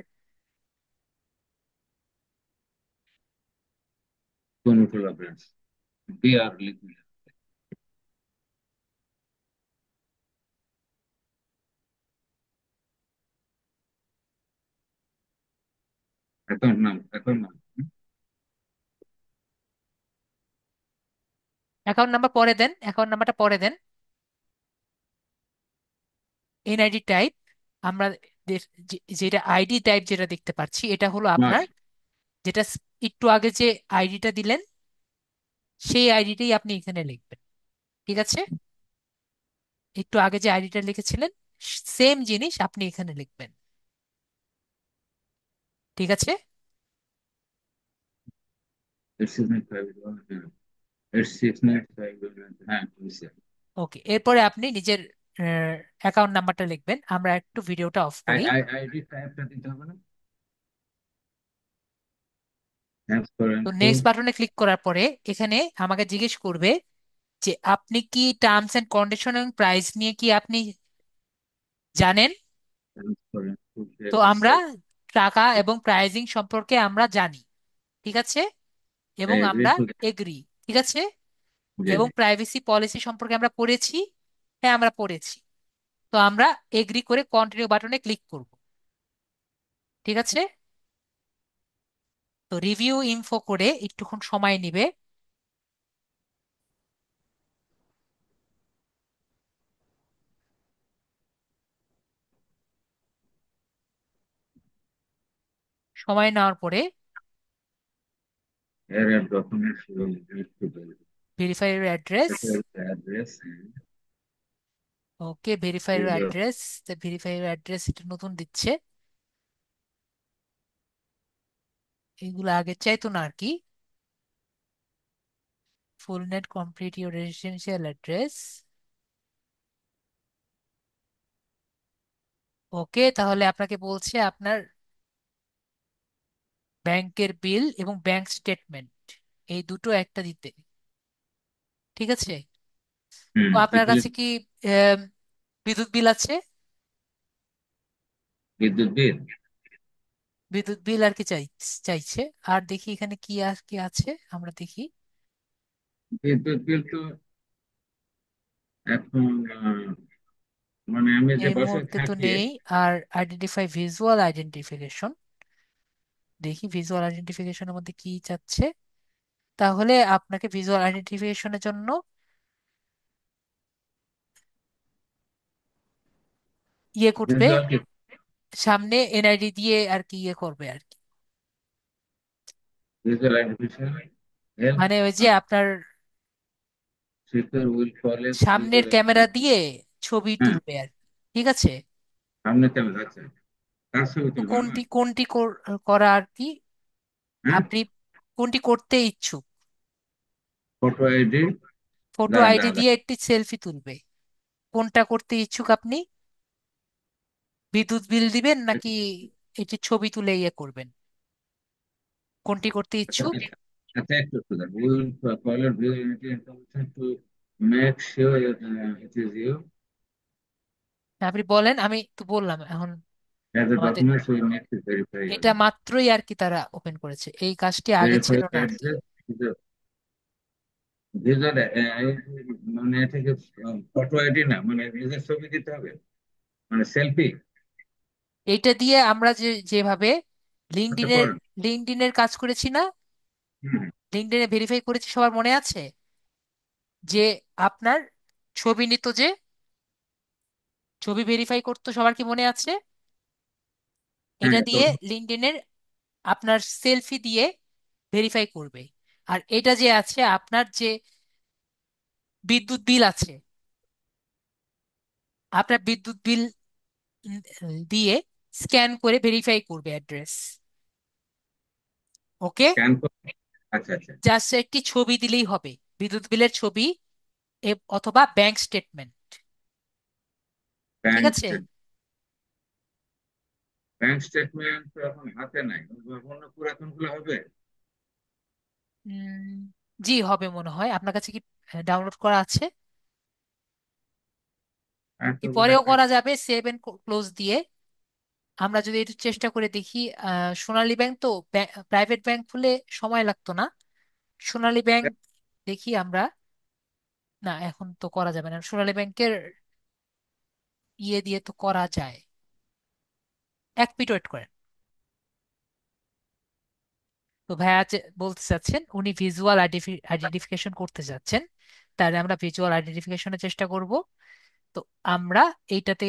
কুর্মিটোলা ব্রাঞ্চ। বিআর লিখবে। অ্যাকাউন্ট নাম। অ্যাকাউন্ট নাম্বার পরে দেন, অ্যাকাউন্ট নাম্বারটা পরে দেন। এনআইডি টাইপ, আমরা যেটা আইডি টাইপ যেটা দেখতে পাচ্ছি এটা হলো মাস। আপনার, যেটা একটু আগে যে আইডিটা দিলেন সেই আইডিটাই আপনি এখানে লিখবেন, ঠিক আছে? একটু আগে যে আইডিটা লিখেছিলেন সেম জিনিস আপনি এখানে লিখবেন, ঠিক আছে? 869 511, হ্যাঁ। 869 511, হ্যাঁ বুঝছি। ওকে, এরপরে আপনি নিজের অ্যাকাউন্ট নাম্বারটা লিখবেন। আমরা একটু ভিডিওটা অফ করি। আইডি টাইপটা দিতে হবে না? থ্যাংকস ফর তো ইনফো। নেক্সট বাটনে ক্লিক করার পরে এখানে আমাকে জিজ্ঞেস করবে যে আপনি কি টার্মস এন্ড কন্ডিশন এবং প্রাইস নিয়ে কি আপনি জানেন? থ্যাংকস ফর ইনফো তো শেয়ার আমরা দিছে। টাকা এবং প্রাইজিং সম্পর্কে আমরা জানি, ঠিক আছে? এবং এগ্রি আমরা টু। এগ্রি, ঠিক আছে? জি এবং জি। প্রাইভেসি পলিসি সম্পর্কে আমরা পড়েছি, হ্যাঁ আমরা পড়েছি। তো আমরা এগ্রি করে কন্টিনিউ বাটনে ক্লিক করব, ঠিক আছে? তো রিভিউ ইনফো করে একটুক্ষণ সময় নেবে। সময় নেওয়ার পরে এর documents will need to be verify your address. Address. Okay, verify your address. Verify your address এটা নতুন দিচ্ছে, এগুলো আগে চাইতো না আর কি। Full net complete your residential address. Okay, তাহলে আপনাকে বলছে আপনার ব্যাংকের বিল এবং ব্যাংক স্টেটমেন্ট এই দুটো একটা দিতে। ঠিক আছে। তো আপনার ইউটিলিটি কাছে কি আহ, বিদ্যুৎ বিল আছে? বিদ্যুৎ বিল। বিদ্যুৎ বিল আর কি চাইছে? আর দেখি এখানে কি আর কি আছে, আমরা দেখি। বিদ্যুৎ বিল তো এখন মানে আমি যে এই বাসায় মুহূর্তে তো থাকি। নেই। আর আইডেন্টিফাই, ভিজুয়াল আইডেন্টিফিকেশন, দেখি ভিজুয়াল আইডেন্টিফিকেশনের মধ্যে কি চাচ্ছে। তাহলে আপনাকে ভিজুয়াল আইডেন্টিফিকেশনের জন্য ইয়ে করবে, ভিজুয়াল কি? সামনে এনআইডি দিয়ে আর কি ইয়ে করবে আর কি। Visual identification help. মানে ওই যে আপনার সিকিউর উইল কলেজ সামনের ভিজুয়াল। ক্যামেরা দিয়ে ছবি হ্যাঁ, তুলবে আর কি। ঠিক আছে। সামনে ক্যামেরা আছে, কার ছবি তো তুলবে কোনটি আমার? কোনটি করা আর কি হ্যাঁ, আপনি কোনটি করতে ইচ্ছুক? Photo ID. ফটো দাঁড়ান আইডি দাঁড়ান দিয়ে একটি সেলফি তুলবে। কোনটা করতে ইচ্ছুক আপনি? বিদ্যুৎ বিল দিবেন নাকি এটি ছবি তুলে ইয়ে করবেন? কোনটি করতে ইচ্ছুক? দাঁড়ান। আচ্ছা, একটু একটু দাঁড়ান। We'll collect visual information to make sure it is you আপনি বলেন, আমি তো বললাম এখন। অ্যাজ এ আমাদের documents we need to verify your এটা মাত্রই আর কি তারা ওপেন করেছে, এই কাজটি আগে ভেরিফাই ছিল ইউর না আর কি। অ্যাড্রেস। ভিজুয়াল মানে এটা কি ফটো আইডি না, মানে নিজের ছবি দিতে হবে, মানে সেলফি? এইটা দিয়ে আমরা যেভাবে আচ্ছা, লিঙ্কডইনের করেন। লিঙ্কডইনের কাজ করেছি না, হুম, লিঙ্কডইনে ভেরিফাই করেছি, সবার মনে আছে যে আপনার ছবি নিত, যে ছবি ভেরিফাই করতো, সবার কি মনে আছে? হ্যাঁ এটা তো। দিয়ে লিঙ্কডইনের আপনার সেলফি দিয়ে ভেরিফাই করবে। আর এটা যে আছে আপনার যে বিদ্যুৎ বিল আছে, আপনার বিদ্যুৎ বিল দিয়ে স্ক্যান করে ভেরিফাই করবে অ্যাড্রেস। ওকে। স্ক্যান করে। আচ্ছা আচ্ছা। জাস্ট একটি ছবি দিলেই হবে, বিদ্যুৎ বিলের ছবি অথবা ব্যাংক স্টেটমেন্ট। ঠিক ব্যাংক আছে। স্টেট ব্যাংক স্টেটমেন্ট তো এখন হাতে নাই, অন্য পুরাতন গুলো হবে? উম, জি হবে মনে হয়। আপনার কাছে কি ডাউনলোড করা আছে? কি এতগুলা পরেও কাজ। করা যাবে সেভ এন্ড ক্লোজ দিয়ে। আমরা যদি একটু চেষ্টা করে দেখি, সোনালী ব্যাংক তো প্রাইভেট ব্যাংক খুলে সময় লাগতো না। সোনালী ব্যাংক দেখি আমরা। না, এখন তো করা যাবে না, সোনালী ব্যাংকের ইয়ে দিয়ে তো করা যায়। এক মিনিট ওয়েট করেন। তো ভাইয়া বলতে চাচ্ছেন উনি ভিজুয়াল আইডেন্টিফিকেশন করতে যাচ্ছেন। তাহলে আমরা ভিজুয়াল আইডেন্টিফিকেশনের চেষ্টা করব। তো আমরা এইটাতে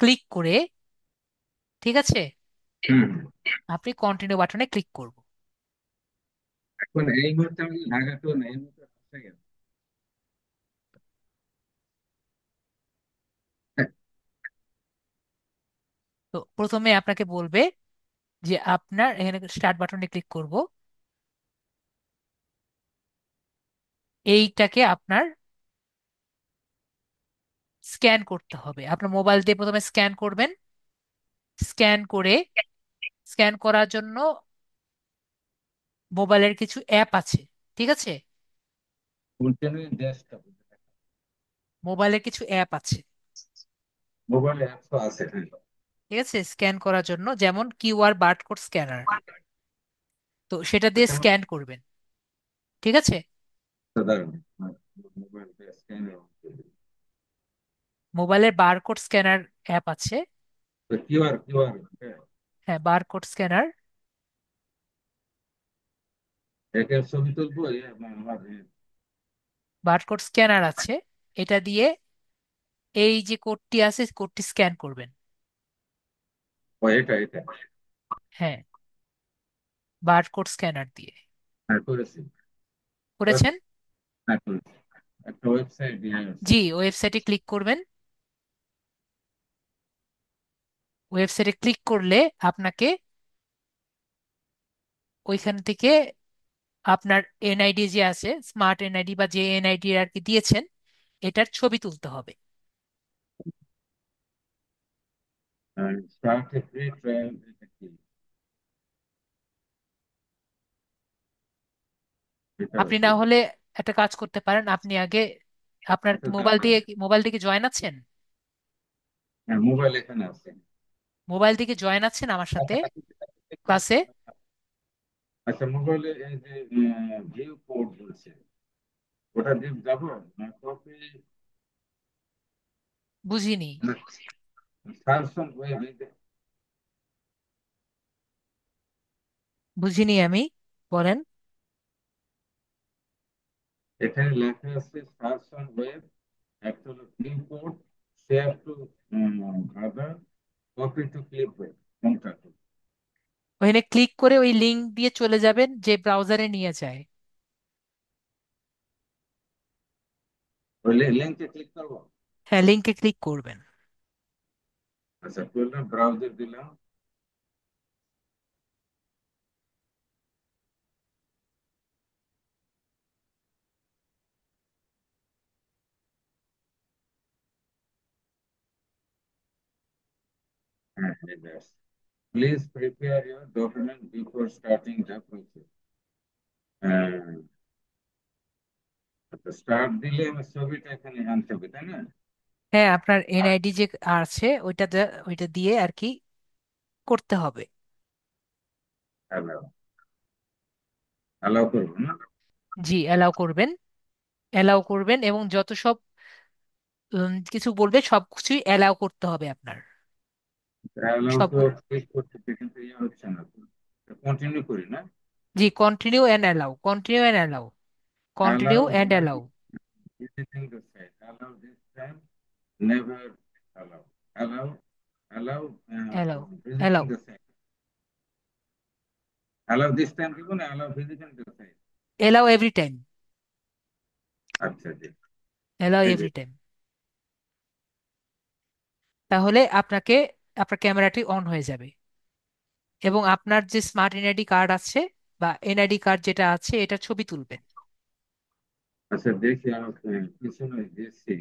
ক্লিক করে, ঠিক আছে, হুম। আপনি কন্টিনিউ বাটনে ক্লিক করব। এখন এই মুহূর্তে আমি ঢাকা তো নেই, এই মুহূর্তে রাজশাহী আছি। হ্যাঁ, তো প্রথমে আপনাকে বলবে যে আপনার এখানে স্টার্ট বাটনে ক্লিক করব। এইটাকে আপনার স্ক্যান করতে হবে, আপনার মোবাইল দিয়ে প্রথমে স্ক্যান করবেন। স্ক্যান করে, স্ক্যান করার জন্য মোবাইলের কিছু অ্যাপ আছে। ঠিক আছে। ফুলটেনে ডেস্কটপ। মোবাইলের কিছু অ্যাপ আছে। মোবাইলে অ্যাপস তো আছে, হ্যাঁ। ঠিক আছে, স্ক্যান করার জন্য যেমন কিউআর বারকোড স্ক্যানার, তো সেটা দিয়ে আচ্ছা, স্ক্যান করবেন। ঠিক আছে। সাধারণ মোবাইল স্ক্যান। মোবাইলের বারকোড স্ক্যানার অ্যাপ আছে। তো কিউআর কিউআর হ্যাঁ, বারকোড স্ক্যানার, একের ছবি তুলবো আমার বারকোড স্ক্যানার আছে। এটা দিয়ে এই যে কোডটি আছে কোডটি স্ক্যান করবেন। ও, এটা এটা। হ্যাঁ, বারকোড স্ক্যানার দিয়ে হ্যাঁ, করেছি। করেছেন। হ্যাঁ, করেছি। একটা ওয়েবসাইট দিয়ে আছে। জি, ওয়েবসাইটে ক্লিক করবেন। ওয়েবসাইটে ক্লিক করলে আপনাকে ওইখান থেকে আপনার এনআইডি যে আছে, স্মার্ট এনআইডি বা যে এনআইডি আর কি দিয়েছেন, এটার ছবি তুলতে হবে। স্টার্ট এ ফ্রি ট্রায়াল, এটা কি? এটা আপনি কি? না হলে একটা কাজ করতে পারেন, আপনি আগে আপনার আচ্ছা মোবাইল দাঁড়ান। দিয়ে মোবাইল থেকে জয়েন আছেন? হ্যাঁ, মোবাইল এখানে আছে। মোবাইল থেকে জয়েন আছেন আমার সাথে ক্লাসে? আচ্ছা, মোবাইলে এই যে ভিউ কোড বলছে, ওটা দিয়ে যাবো না? কপি? বুঝিনি। সার্চ অন ওয়েব, বুঝিনি আমি, বলেন। এখানে লেখা আছে সার্চ অন ওয়েব, একটা হলো view code, share to other, copy to clipboard, কোনটা? ওখানে ক্লিক করে ওই লিংক দিয়ে চলে যাবেন যে ব্রাউজারে নিয়ে যায়। ওই লিঙ্কে ক্লিক করবো? হ্যাঁ, লিংকে ক্লিক করবেন। আচ্ছা, করলাম, ব্রাউজার দিলাম। হ্যাঁ, please prepare your document before starting the process. আচ্ছা, স্টার্ট দিলে আমার ছবিটা এখানে আনতে হবে, তাই না? হ্যাঁ, আপনার এনআইডি যে আছে ওইটা ওইটা দিয়ে আর কি করতে হবে। অ্যালাউ, অ্যালাউ করবো না? জি, অ্যালাউ করবেন। অ্যালাউ করবেন এবং যত সব কিছু বলবে সব কিছুই অ্যালাউ করতে হবে আপনার। অ্যালাউ তো সবগুলো। ক্লিক করতেছে, কিন্তু ইয়ে হচ্ছে না তো। কন্টিনিউ করি না? জি, continue and allow, continue and allow, continue allow and allow. visiting the site. Allow this time, never allow. Allow, allow allow, visiting allow, the site. Allow this time দিব না, allow visiting the site? Allow every time, আচ্ছা জি। Allow এই যে, every time. তাহলে আপনার ক্যামেরাটি on হয়ে যাবে এবং আপনার যে স্মার্ট এনআইডি কার্ড আছে বা এনআইডি কার্ড যেটা আছে এটা ছবি তুলবেন। আচ্ছা দেখি আমার পিছনে দিয়েছি।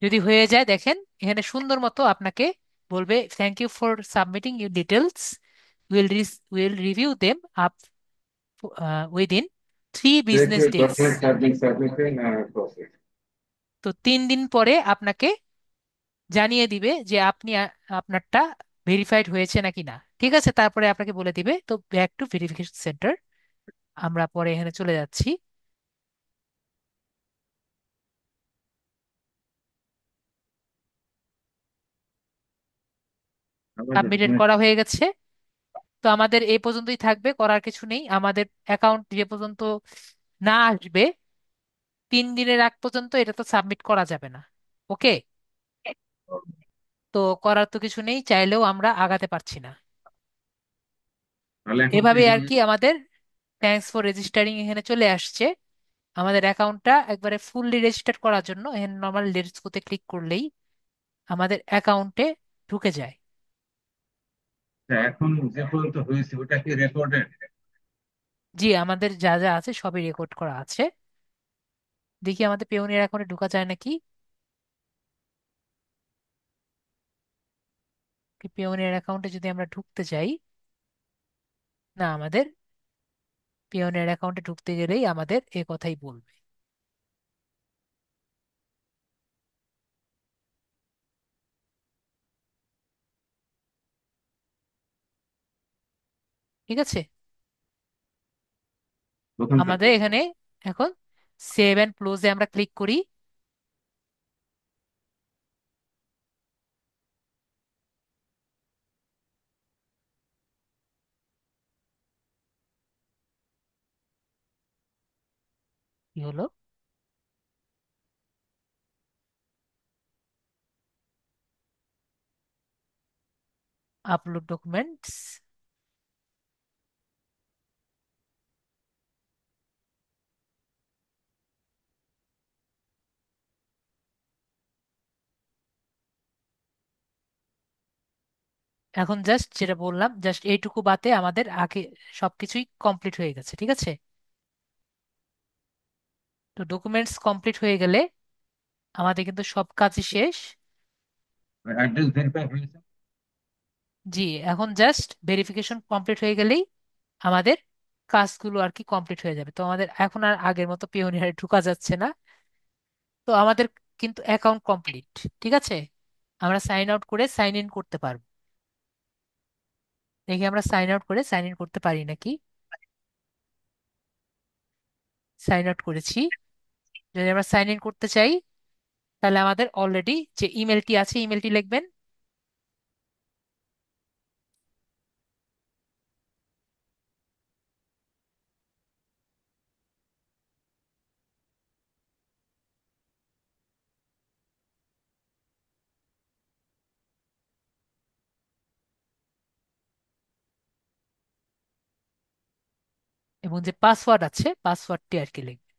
যদি হয়ে যায় দেখেন, এখানে সুন্দর মতো আপনাকে বলবে thank you for submitting your details, we'll review them up within 3 business Your days. documents have been submitted and processed. তো 3 দিন পরে আপনাকে জানিয়ে দিবে যে আপনারটা ভেরিফাইড হয়েছে নাকি না। ঠিক আছে, তারপরে আপনাকে বলে দিবে। তো ব্যাক টু ভেরিফিকেশন সেন্টার, আমরা পরে এখানে চলে যাচ্ছি। আমার সাবমিটেড document, করা হয়ে গেছে। তো আমাদের এই পর্যন্তই থাকবে, করার কিছু নেই। আমাদের অ্যাকাউন্ট যে পর্যন্ত না আসবে, 3 দিনের আগ পর্যন্ত এটা তো সাবমিট করা যাবে না। ওকে? তো করার তো কিছু নেই, চাইলেও আমরা আগাতে পারছি না। তাহলে এখন কি এভাবে আর জিনিস? কি আমাদের থ্যাঙ্কস ফর রেজিস্টারিং এখানে চলে আসছে। আমাদের অ্যাকাউন্টটা একবারে ফুললি রেজিস্টার করার জন্য এখানে নর্মাল লেটস গোতে ক্লিক করলেই আমাদের অ্যাকাউন্টে ঢুকে যায়। এখন যে পর্যন্ত হয়েছে ওটা কি রেকর্ডেড? জি, আমাদের যা যা আছে সবই রেকর্ড করা আছে। দেখি আমাদের পেওনিয়ার অ্যাকাউন্টে ঢোকা যায় নাকি। পেওনিয়ার অ্যাকাউন্টে যদি আমরা ঢুকতে যাই, না, আমাদের পিওনিয়ার অ্যাকাউন্টে ঢুকতে গেলেই আমাদের এ কথাই বলবে। ঠিক আছে, প্রথম আমাদের থেকে? এখানে এখন সেভ অ্যান্ড ক্লোজে আমরা ক্লিক করি। কি হলো? Upload documents. এখন জাস্ট যেটা বললাম, জাস্ট এইটুকু বাদে আমাদের আগে সবকিছুই কমপ্লিট হয়ে গেছে, ঠিক আছে? তো ডকুমেন্টস কমপ্লিট হয়ে গেলে আমাদের কিন্তু সব কাজই শেষ। অ্যাড্রেস ভেরিফাই হয়েছে। জি, এখন জাস্ট ভেরিফিকেশন কমপ্লিট হয়ে গেলেই আমাদের কাজগুলো আর কি কমপ্লিট হয়ে যাবে। তো আমাদের এখন আর আগের মতো পিওনিয়ারে ঢুকা যাচ্ছে না। তো আমাদের কিন্তু অ্যাকাউন্ট কমপ্লিট, ঠিক আছে? আমরা সাইন আউট করে সাইন ইন করতে পারবো। দেখি আমরা সাইন আউট করে সাইন ইন করতে পারি নাকি। সাইন আউট করেছি। যদি আমরা সাইন ইন করতে চাই, তাহলে আমাদের অলরেডি যে ইমেলটি আছে ইমেলটি লিখবেন, এবং যে পাসওয়ার্ড আছে পাসওয়ার্ডটি আর কি লিখবেন।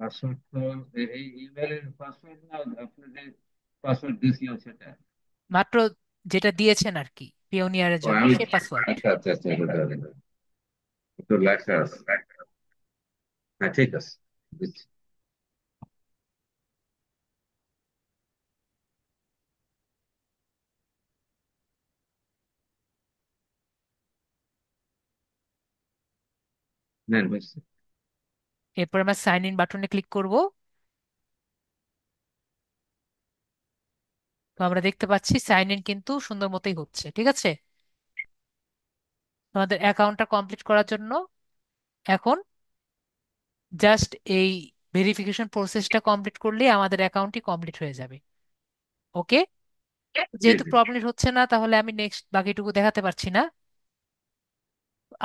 পাসওয়ার্ড তো এই ইমেলের পাসওয়ার্ড না, আপনি যে পাসওয়ার্ড দিয়েছিল সেটা? মাত্র যেটা দিয়েছেন আর কি পিওনিয়ারের ও, জন্য, আমি, সেই পাসওয়ার্ড। আচ্ছা আচ্ছা আচ্ছা, তো লেখা আছে। হ্যাঁ, ঠিক আছে, দিচ্ছি। নেন, বুঝছি। এরপর আমরা সাইন ইন বাটনে ক্লিক করব। তো আমরা দেখতে পাচ্ছি সাইন ইন কিন্তু সুন্দর মতোই হচ্ছে, ঠিক আছে? আমাদের অ্যাকাউন্টটা কমপ্লিট করার জন্য এখন জাস্ট এই ভেরিফিকেশন প্রসেসটা কমপ্লিট করলেই আমাদের অ্যাকাউন্টটি কমপ্লিট হয়ে যাবে। ওকে। জি যেহেতু জি। প্রবলেম হচ্ছে না, তাহলে আমি নেক্সট বাকিটুকু দেখাতে পারছি না।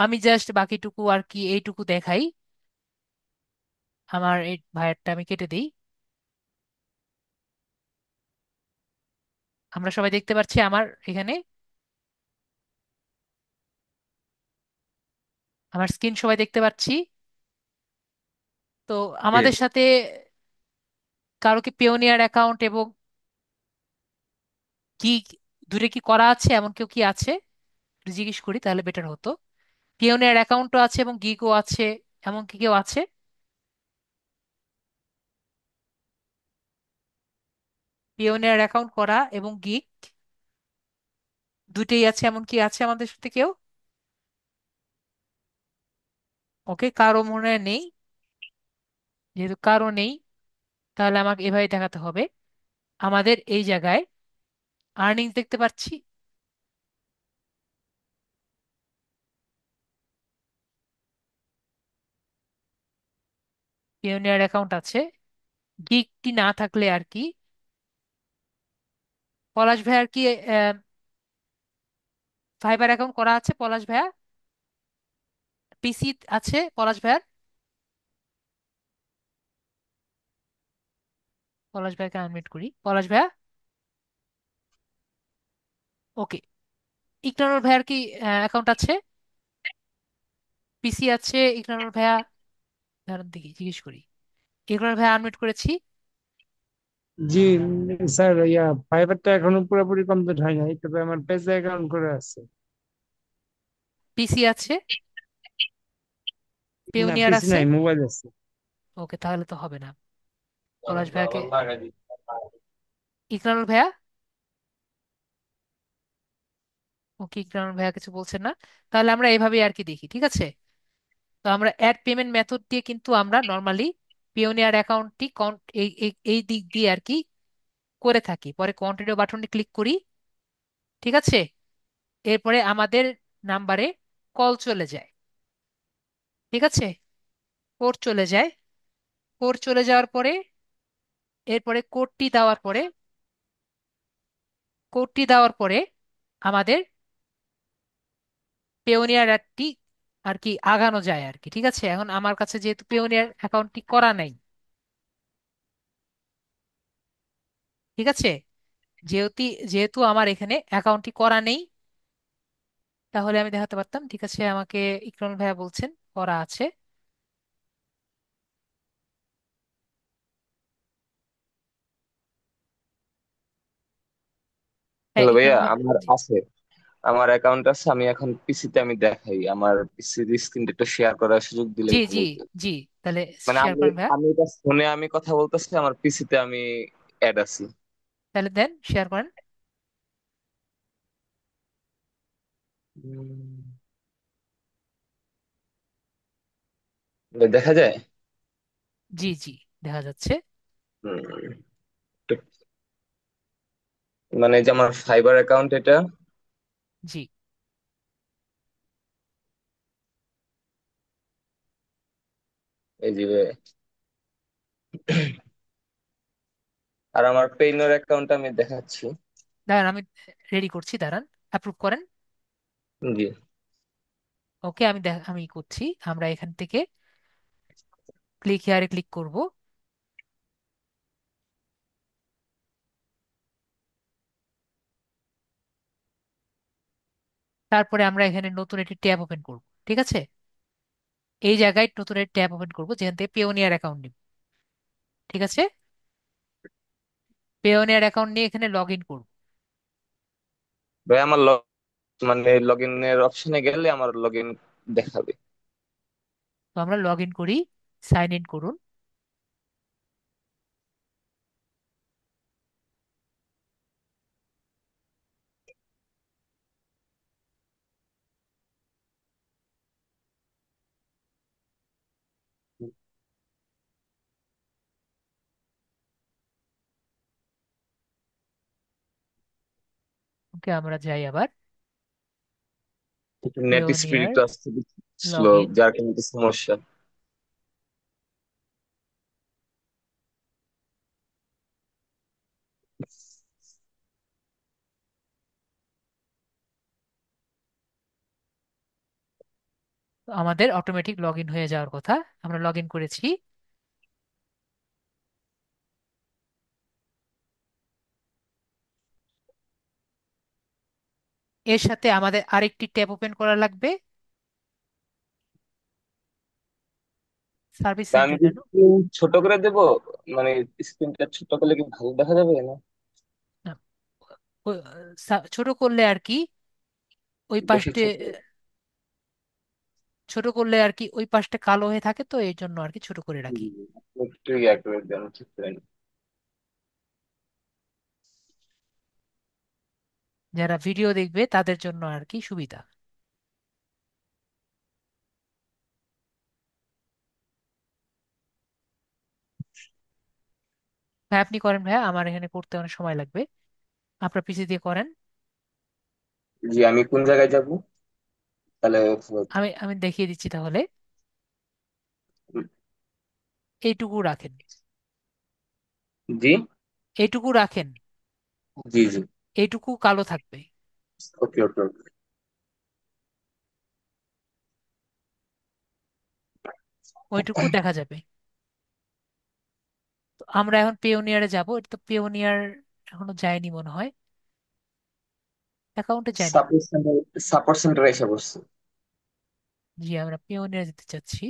আমি জাস্ট বাকিটুকু আর কি এইটুকু দেখাই। আমার এই ভাইয়ারটা আমি কেটে দিই। আমরা সবাই দেখতে পাচ্ছি আমার এখানে আমার স্ক্রিন সবাই দেখতে পাচ্ছি। তো জি আমাদের জি। সাথে কারো কি পেওনিয়ার অ্যাকাউন্ট এবং কি দূরে কি করা আছে এমন কেউ কি আছে? একটু জিজ্ঞেস করি তাহলে বেটার হতো। পিওনিয়ার অ্যাকাউন্টও আছে এবং গিগও আছে, এমন কি কেউ আছে? পিওনিয়ার অ্যাকাউন্ট করা এবং গিগ দুটেই আছে এমন কি আছে আমাদের সাথে কেউ? ওকে, কারো মনে হয় নেই। যেহেতু কারো নেই, তাহলে আমাকে এভাবে দেখাতে হবে। আমাদের এই জায়গায় আর্নিংস দেখতে পাচ্ছি, পিওনিয়ার অ্যাকাউন্ট আছে। গিগটি না থাকলে আর কি পলাশ ভাই আর কি ফাইবার অ্যাকাউন্ট করা আছে পলাশ ভাইয়া? পিসি আছে পলাশ ভাইয়ার? পলাশ ভাইকে আনমিউট করি। পলাশ ভাইয়া, ওকে। ইকরানুর ভাইয়ার কি অ্যাকাউন্ট আছে? পিসি আছে ইকরানুর ভাইয়া? দাঁড়ান দেখি জিজ্ঞেস করি। ইকরানুর ভাইয়া আনমিউট করেছি। জি স্যার, ফাইবারটা এখনো পুরোপুরি কমপ্লিট হয় নাই, তবে আমার পেজে অ্যাকাউন্ট করে আছে। পিসি আছে, না, পেওনিয়ার পিসি আছে। নাই, মোবাইল আছে। ওকে, তাহলে তো হবে না। পলাশ ভাইয়াকে, ইকরানুর ভাইয়া, ওকে ইকরানুর ভাইয়া কিছু বলছেন না। তাহলে আমরা এভাবেই আর কি দেখি, ঠিক আছে? তো আমরা অ্যাড পেমেন্ট মেথড দিয়ে কিন্তু আমরা নর্মালি পিওনিয়ার অ্যাকাউন্টটি এই এই এই দিক দিয়ে আর কি করে থাকি। পরে কন্টিনিউ বাটনে ক্লিক করি, ঠিক আছে? এরপরে আমাদের নাম্বারে কল চলে যায়, ঠিক আছে? কোড চলে যায়। কোড চলে যাওয়ার পরে এরপরে কোডটি দেওয়ার পরে আমাদের পেওনিয়ার অ্যাডটি আর কি আগানো যায় আর কি, ঠিক আছে? এখন আমার কাছে যেহেতু পেওনিয়ার অ্যাকাউন্টটি করা নাই, ঠিক আছে? যেহেতু যেহেতু আমার এখানে অ্যাকাউন্টটি করা নেই, তাহলে আমি দেখাতে পারতাম, ঠিক আছে? আমাকে ইকরামুল ভাইয়া বলছেন করা আছে। হ্যাঁ, হ্যালো ভাইয়া, এখানে আমার জি। আছে, আমার অ্যাকাউন্ট আছে। আমি এখন পিসিতে আমি দেখাই, আমার পিসির স্ক্রিনটা একটু শেয়ার করার সুযোগ দিলে জি ভালো জি হতো। জি, তাহলে মানে শেয়ার আমি করেন ভাইয়া। আমি এটা ফোনে আমি কথা বলতেছি, আমার পিসিতে আমি অ্যাড আছি। তাহলে দেন, শেয়ার করেন। উম, এটা দেখা যায়। জি জি, দেখা যাচ্ছে। উম, তো- মানে যে আমার ফাইবার অ্যাকাউন্ট এটা, জি, এই যে, আর আমার পেইনের অ্যাকাউন্ট আমি দেখাচ্ছি। দাঁড়ান আমি রেডি করছি, দাঁড়ান, অ্যাপ্রুভ করেন। জি ওকে, আমি করছি। আমরা এখান থেকে ক্লিক হেয়ারে ক্লিক করব। তারপরে আমরা এখানে নতুন একটি ট্যাব ওপেন করব, ঠিক আছে? এই জায়গায় নতুন একটি ট্যাব ওপেন করব যেখান থেকে পেওনিয়ার অ্যাকাউন্ট নিব, ঠিক আছে? পেওনিয়ার অ্যাকাউন্ট নিয়ে এখানে লগ ইন করব। ভাই, আমার মানে লগ ইনের অপশনে গেলে আমার লগ ইন দেখাবে। তো আমরা লগ ইন করি, সাইন ইন করুন। ওকে, আমরা যাই আবার। নেট স্পিড পেওনিয়ার তো আসছে স্লো, লগ ইন। যার কারণে একটু সমস্যা। আমাদের অটোমেটিক লগ ইন হয়ে যাওয়ার কথা। আমরা লগ ইন করেছি। এর সাথে আমাদের আরেকটি ট্যাব ওপেন করা লাগবে, সার্ভিস তা আমি সেন্টার কি যেন। একটু ছোট করে দেবো? মানে স্ক্রিনটা ছোট করলে কি ভালো দেখা যাবে না? না, ছোট করলে আর কি ওই বেশি পাশে, ছোট? ছোট করলে আর কি ওই পাশটা কালো হয়ে থাকে, তো এই জন্য আর কি ছোট করে রাখি। একটু ইয়া করে দেন, ঠিক করে নিন। যারা ভিডিও দেখবে তাদের জন্য আর কি সুবিধা। ভাই আপনি করেন ভাইয়া, আমার এখানে করতে অনেক সময় লাগবে। আপনার পিসি দিয়ে করেন। জি, আমি কোন জায়গায় যাব তাহলে? আমি আমি দেখিয়ে দিচ্ছি তাহলে। এইটুকু রাখেন, জি এইটুকু রাখেন, জি জি। এইটুকু কালো থাকবে, ওকে ওকে ওকে। ওইটুকু দেখা যাবে। তো আমরা এখন পেওনিয়ারে যাব। এটা তো পেওনিয়ার এখনো যায়নি মনে হয়, অ্যাকাউন্টে যায়নি। সাপোর্ট সেন্টার এসে বসছে। জি, আমরা পিওনিয়ার যেতে চাচ্ছি।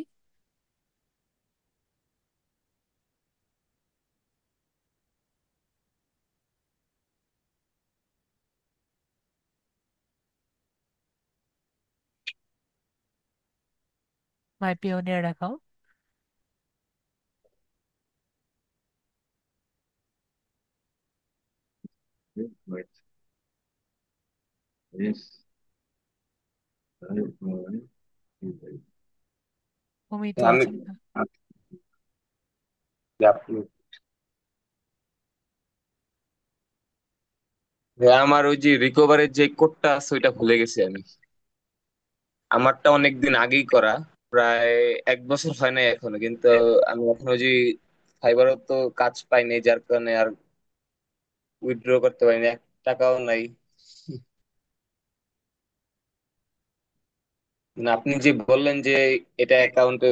মাই পিওনিয়ার অ্যাকাউন্ট। Wait, yes, তুমি তো আমি আছে। আপনি, আমার ওই যে রিকভারের যে কোডটা আছে ওইটা ভুলে গেছি আমি। আমারটা অনেক দিন আগেই করা, প্রায় 1 বছর হয় নাই এখনো, কিন্তু আমি এখন ওই যে ফাইবারও তো কাজ পাইনি, যার কারণে আর উইথড্র করতে পারিনি, 1 টাকাও নাই। না, আপনি যে বললেন যে এটা অ্যাকাউন্টে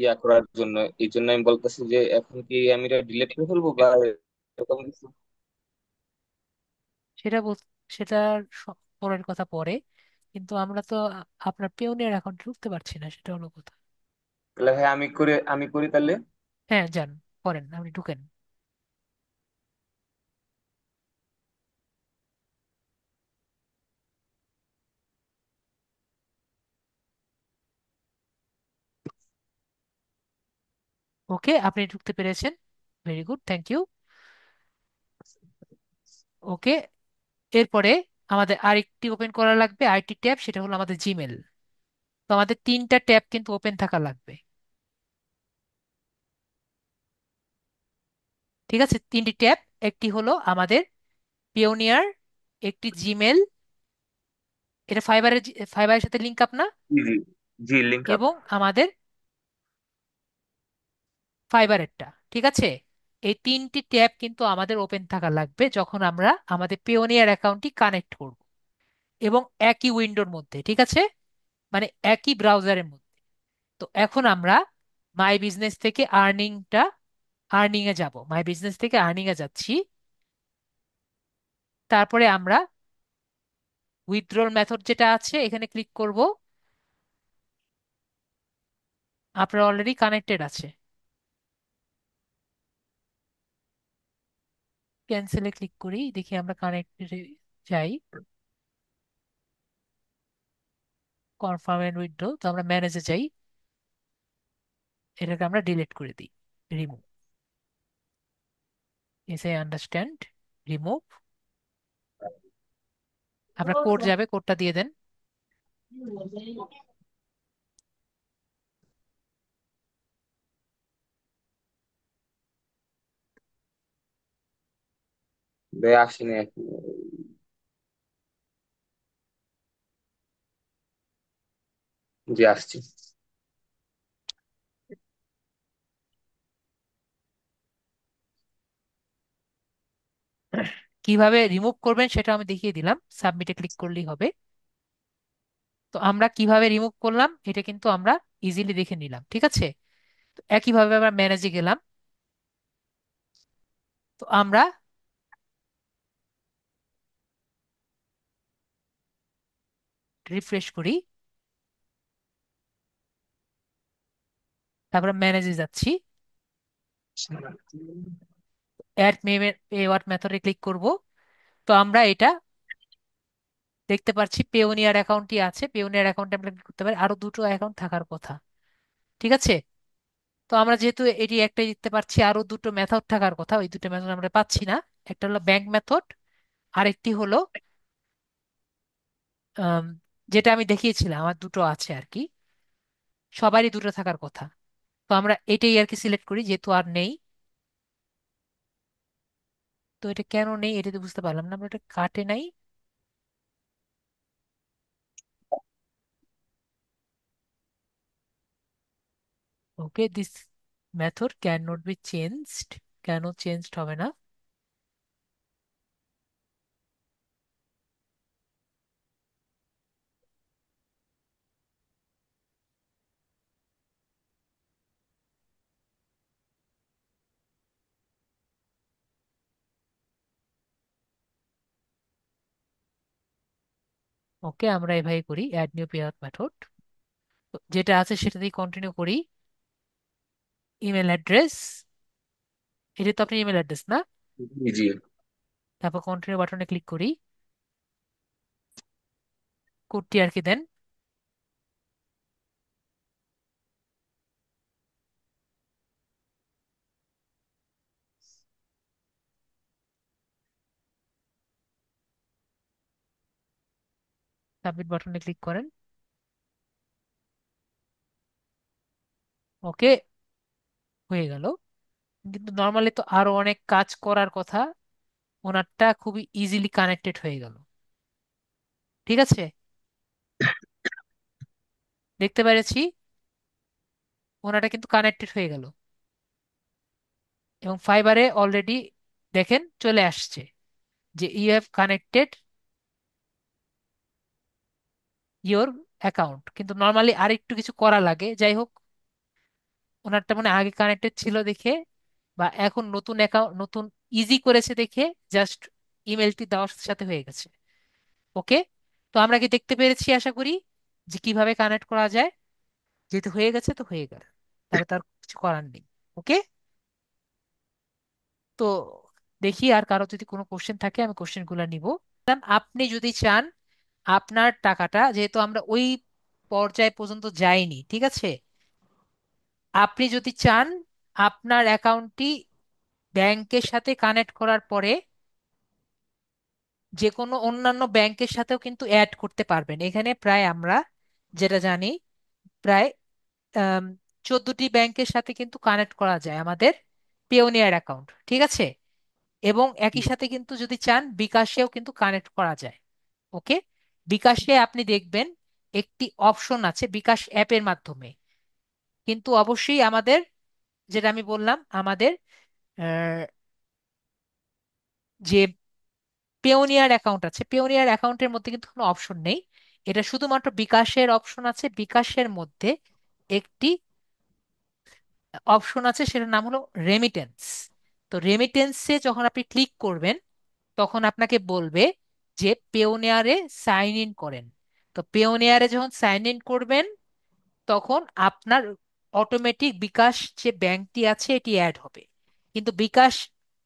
ইয়া করার জন্য, এই জন্য আমি বলতেছি যে এখন কি আমি এটা ডিলিট করে ফেলবো বা এরকম কিছু? সেটা সেটা পরের কথা পরে। কিন্তু আমরা তো আপনার পিওনিয়ার অ্যাকাউন্ট ঢুকতে পারছি না, সেটা হলো কথা। তাহলে ভাই আমি করি তাহলে। হ্যাঁ, যান, করেন, আপনি ঢুকেন। ওকে, আপনি ঢুকতে পেরেছেন। Very good, thank you. Okay, এরপরে আমাদের আরেকটি ওপেন করা লাগবে, আরেকটি ট্যাব, সেটা হলো আমাদের জিমেল। তো আমাদের তিনটা ট্যাব কিন্তু ওপেন থাকা লাগবে। ঠিক আছে, তিনটি ট্যাব। একটি হলো আমাদের পিওনিয়ার, একটি জিমেল, এটা ফাইবারের সাথে লিঙ্ক আপ না, জি জি। জি, লিঙ্ক আপ। এবং আমাদের ফাইবারেরটা। ঠিক আছে, এই তিনটি ট্যাব কিন্তু আমাদের ওপেন থাকা লাগবে যখন আমরা আমাদের পেওনিয়ার অ্যাকাউন্টটি কানেক্ট করব, এবং একই উইন্ডোর মধ্যে। ঠিক আছে, মানে একই ব্রাউজারের মধ্যে। তো এখন আমরা মাই বিজনেস থেকে আর্নিং এ যাব, মাই বিজনেস থেকে আর্নিং এ যাচ্ছি। তারপরে আমরা উইথড্রল মেথড যেটা আছে এখানে ক্লিক করব। আপনার অলরেডি কানেক্টেড আছে, ক্যান্সেলে ক্লিক করি, দেখি আমরা কানেক্টেড যাই, কনফার্ম এন্ড উইথড্র। তো আমরা ম্যানেজে যাই, এটাকে আমরা ডিলিট করে দিই, remove. S I understand, remove. আপনার কোড যাবে, কোডটা দিয়ে দেন। ভাই আসেনি এখন। জি, আসছি। কিভাবে রিমুভ করবেন সেটা আমি দেখিয়ে দিলাম, সাবমিটে ক্লিক করলেই হবে। তো আমরা কিভাবে রিমুভ করলাম এটা কিন্তু আমরা ইজিলি দেখে নিলাম। ঠিক আছে, তো একইভাবে আমরা ম্যানেজে গেলাম। তো আমরা রিফ্রেশ করি, তারপরে ম্যানেজে যাচ্ছি, অ্যাড পেওয়ার্ড মেথডে ক্লিক করব। তো আমরা এটা দেখতে পাচ্ছি পেওনিয়ার অ্যাকাউন্টটি আছে, পেওনিয়ার অ্যাকাউন্টে আমরা কি করতে পারি, আরো দুটো অ্যাকাউন্ট থাকার কথা। ঠিক আছে, তো আমরা যেহেতু এটি একটাই দেখতে পাচ্ছি, আরো দুটো মেথড থাকার কথা, ওই দুটো মেথড আমরা পাচ্ছি না। একটা হলো ব্যাংক মেথড, আরেকটি হলো আম, যেটা আমি দেখিয়েছিলাম, আমার দুটো আছে আর কি, সবারই দুটো থাকার কথা। তো আমরা এটাই আর কি সিলেক্ট করি, যেহেতু আর নেই। তো এটা কেন নেই এটা তো বুঝতে পারলাম না, আমরা এটা কাটে নাই। Okay, this method can not be changed, কেন চেঞ্জড হবে না? ওকে, আমরা এভাবে করি, অ্যাড নিউ পেয়ার মেথড, যেটা আছে সেটা দিয়ে কন্টিনিউ করি। ইমেল অ্যাড্রেস, এটা তো আপনার ইমেল অ্যাড্রেস না? জি জি। তারপর কন্টিনিউ বাটনে ক্লিক করি, কোডটি আর কি দেন। সাবমিট বাটনে ক্লিক করেন। ওকে, হয়ে গেল। কিন্তু নর্মালি তো আরো অনেক কাজ করার কথা, ওনারটা খুবই ইজিলি কানেক্টেড হয়ে গেল। ঠিক আছে, দেখতে পেরেছি ওনারটা কিন্তু কানেক্টেড হয়ে গেল, এবং ফাইবারে অলরেডি দেখেন চলে আসছে যে you have connected your account. কিন্তু নর্মালি আর একটু কিছু করা লাগে, যাই হোক, ওনারটা মানে আগে কানেক্টেড ছিল দেখে, বা এখন নতুন অ্যাকাউন্ট নতুন ইজি করেছে দেখে, জাস্ট ইমেলটি দেওয়ার সাথে হয়ে গেছে। ওকে, তো আমরা কি দেখতে পেরেছি আশা করি যে কিভাবে কানেক্ট করা যায়। যেহেতু হয়ে গেছে তো হয়ে গেল, তাহলে তার কিছু করার নেই। ওকে, তো দেখি আর কারো যদি কোনো কোশ্চেন থাকে আমি কোশ্চেনগুলো নিব। আপনি যদি চান আপনার টাকাটা, যেহেতু আমরা ওই পর্যায় পর্যন্ত যাইনি, ঠিক আছে, আপনি যদি চান আপনার অ্যাকাউন্টটি ব্যাংকের সাথে কানেক্ট করার পরে যে কোনো অন্যান্য ব্যাংকের সাথেও কিন্তু অ্যাড করতে পারবেন। এখানে প্রায় আমরা যেটা জানি প্রায় 14টি ব্যাংকের সাথে কিন্তু কানেক্ট করা যায় আমাদের পেওনিয়ার অ্যাকাউন্ট, ঠিক আছে? এবং একই সাথে কিন্তু যদি চান বিকাশেও কিন্তু কানেক্ট করা যায়। ওকে, বিকাশে আপনি দেখবেন একটি অপশন আছে বিকাশ অ্যাপের মাধ্যমে, কিন্তু অবশ্যই আমাদের, যেটা আমি বললাম, আমাদের আহ, যে পেওনিয়ার অ্যাকাউন্ট আছে, পেওনিয়ার অ্যাকাউন্টের মধ্যে কিন্তু কোনো অপশন নেই। এটা শুধুমাত্র বিকাশের অপশন আছে। বিকাশের মধ্যে একটি অপশন আছে, সেটার নাম হলো রেমিটেন্স। তো রেমিটেন্সে যখন আপনি ক্লিক করবেন তখন আপনাকে বলবে যে পেওনিয়ারে সাইন ইন করেন। তো পেওনিয়ারে যখন সাইন ইন করবেন তখন আপনার অটোমেটিক বিকাশ যে ব্যাংকটি আছে এটি অ্যাড হবে। কিন্তু বিকাশ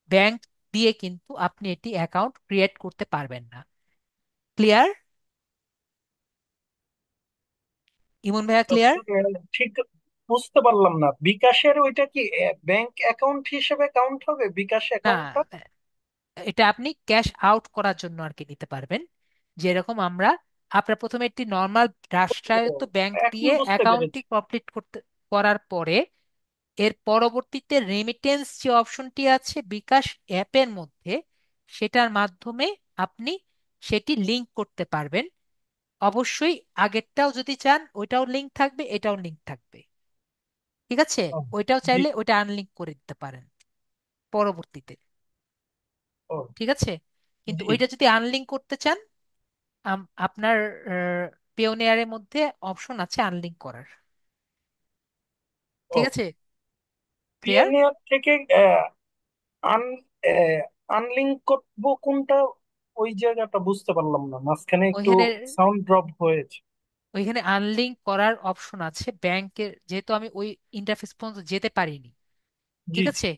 ব্যাংক দিয়ে কিন্তু আপনি এটি অ্যাকাউন্ট ক্রিয়েট করতে পারবেন না। ক্লিয়ার? ইমন ভাইয়া, ক্লিয়ার? স্যার, ঠিক বুঝতে পারলাম না, বিকাশের ওইটা কি ব্যাংক অ্যাকাউন্ট হিসেবে কাউন্ট হবে বিকাশ না, অ্যাকাউন্টটা? এটা আপনি ক্যাশ আউট করার জন্য আর কি নিতে পারবেন। যেরকম আমরা, আপনার প্রথমে একটি নর্মাল রাষ্ট্রায়ত্ত ব্যাংক এখন দিয়ে বুঝতে অ্যাকাউন্টটি পেরেছি। কমপ্লিট করতে করার পরে এর পরবর্তীতে রেমিটেন্স যে অপশনটি আছে বিকাশ অ্যাপের মধ্যে, সেটার মাধ্যমে আপনি সেটি লিংক করতে পারবেন। অবশ্যই আগেরটাও যদি চান ওইটাও লিংক থাকবে, এটাও লিংক থাকবে, ঠিক আছে? ও, ওইটাও জি। চাইলে ওইটা আনলিংক করে দিতে পারেন পরবর্তীতে, ও, ঠিক আছে? কিন্তু জি। ওইটা যদি আনলিংক করতে চান, আপনার পেওনিয়ারের মধ্যে অপশন আছে আনলিংক করার, ও, ঠিক আছে? ক্লিয়ার? পিওনিয়ার থেকে আন আনলিঙ্ক করবো কোনটা? ওই জায়গাটা বুঝতে পারলাম না, মাঝখানে একটু ওইখানে সাউন্ড ড্রপ হয়েছে। ওইখানে আনলিংক করার অপশন আছে ব্যাংকের, যেহেতু আমি ওই ইন্টারফেস পর্যন্ত যেতে পারিনি, জি, ঠিক জি। আছে?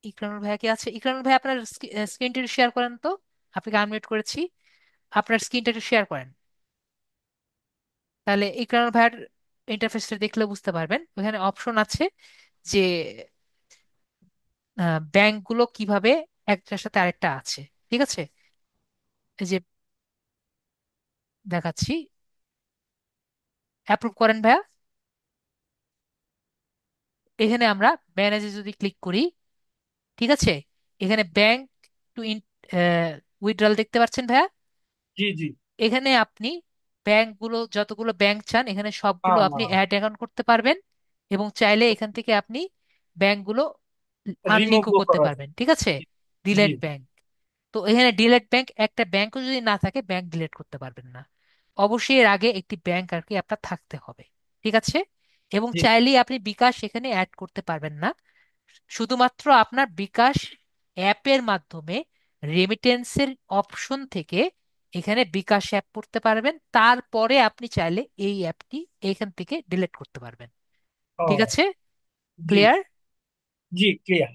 ইকরানুল ভাইয়া কি আছে? ইকরানুল ভাই আপনার স্ক্রিনটা একটু শেয়ার করেন তো। আপনাকে আনমিউট করেছি, আপনার স্ক্রিনটা একটু শেয়ার করেন। তাহলে ইকরানুল ভাইয়ার ইন্টারফেসটা দেখলে বুঝতে পারবেন ওখানে অপশন আছে যে ব্যাংকগুলো কিভাবে একটার সাথে আরেকটা আছে, ঠিক আছে? এই যে দেখাচ্ছি, অ্যাপ্রুভ করেন ভাইয়া। এখানে আমরা ম্যানেজে যদি ক্লিক করি, ঠিক আছে, এখানে ব্যাংক টু উইথড্রল দেখতে পাচ্ছেন ভাইয়া। জি, জি। এখানে আপনি ব্যাংকগুলো, যতগুলো ব্যাংক চান এখানে সবগুলো না, আপনি অ্যাড অ্যাকাউন্ট করতে পারবেন, এবং চাইলে এখান থেকে আপনি ব্যাংকগুলো আনলিঙ্কও রিমুভও করতে করা যায়। পারবেন, ঠিক আছে? জি, জি। Delete bank. তো এখানে ডিলেট ব্যাংক, একটা ব্যাংকও যদি না থাকে ব্যাংক ডিলেট করতে পারবেন না। অবশ্যই এর আগে একটি ব্যাংক আর কি আপনার থাকতে হবে, ঠিক আছে? এবং জি। চাইলেই আপনি বিকাশ এখানে অ্যাড করতে পারবেন না। শুধুমাত্র আপনার বিকাশ অ্যাপের মাধ্যমে রেমিটেন্সের অপশন থেকে এখানে বিকাশ অ্যাপ করতে পারবেন, তারপরে আপনি চাইলে এই অ্যাপটি এখান থেকে ডিলিট করতে পারবেন, ঠিক ও, আছে? জি, ক্লিয়ার? জি, ক্লিয়ার।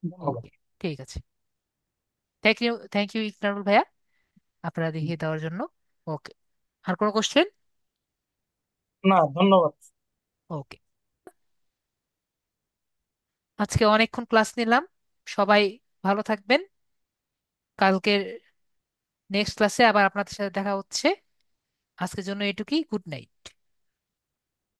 ধন্যবাদ। ওকে, ঠিক আছে। Thank you, thank you Ikramul ভাইয়া আপনারা দেখিয়ে দেওয়ার জন্য। ওকে, আর কোনো কোশ্চেন? না, ধন্যবাদ। ওকে, আজকে অনেকক্ষণ ক্লাস নিলাম, সবাই ভালো থাকবেন। কালকের নেক্সট ক্লাসে আবার আপনাদের সাথে দেখা হচ্ছে। আজকের জন্য এটুকুই, গুড নাইট।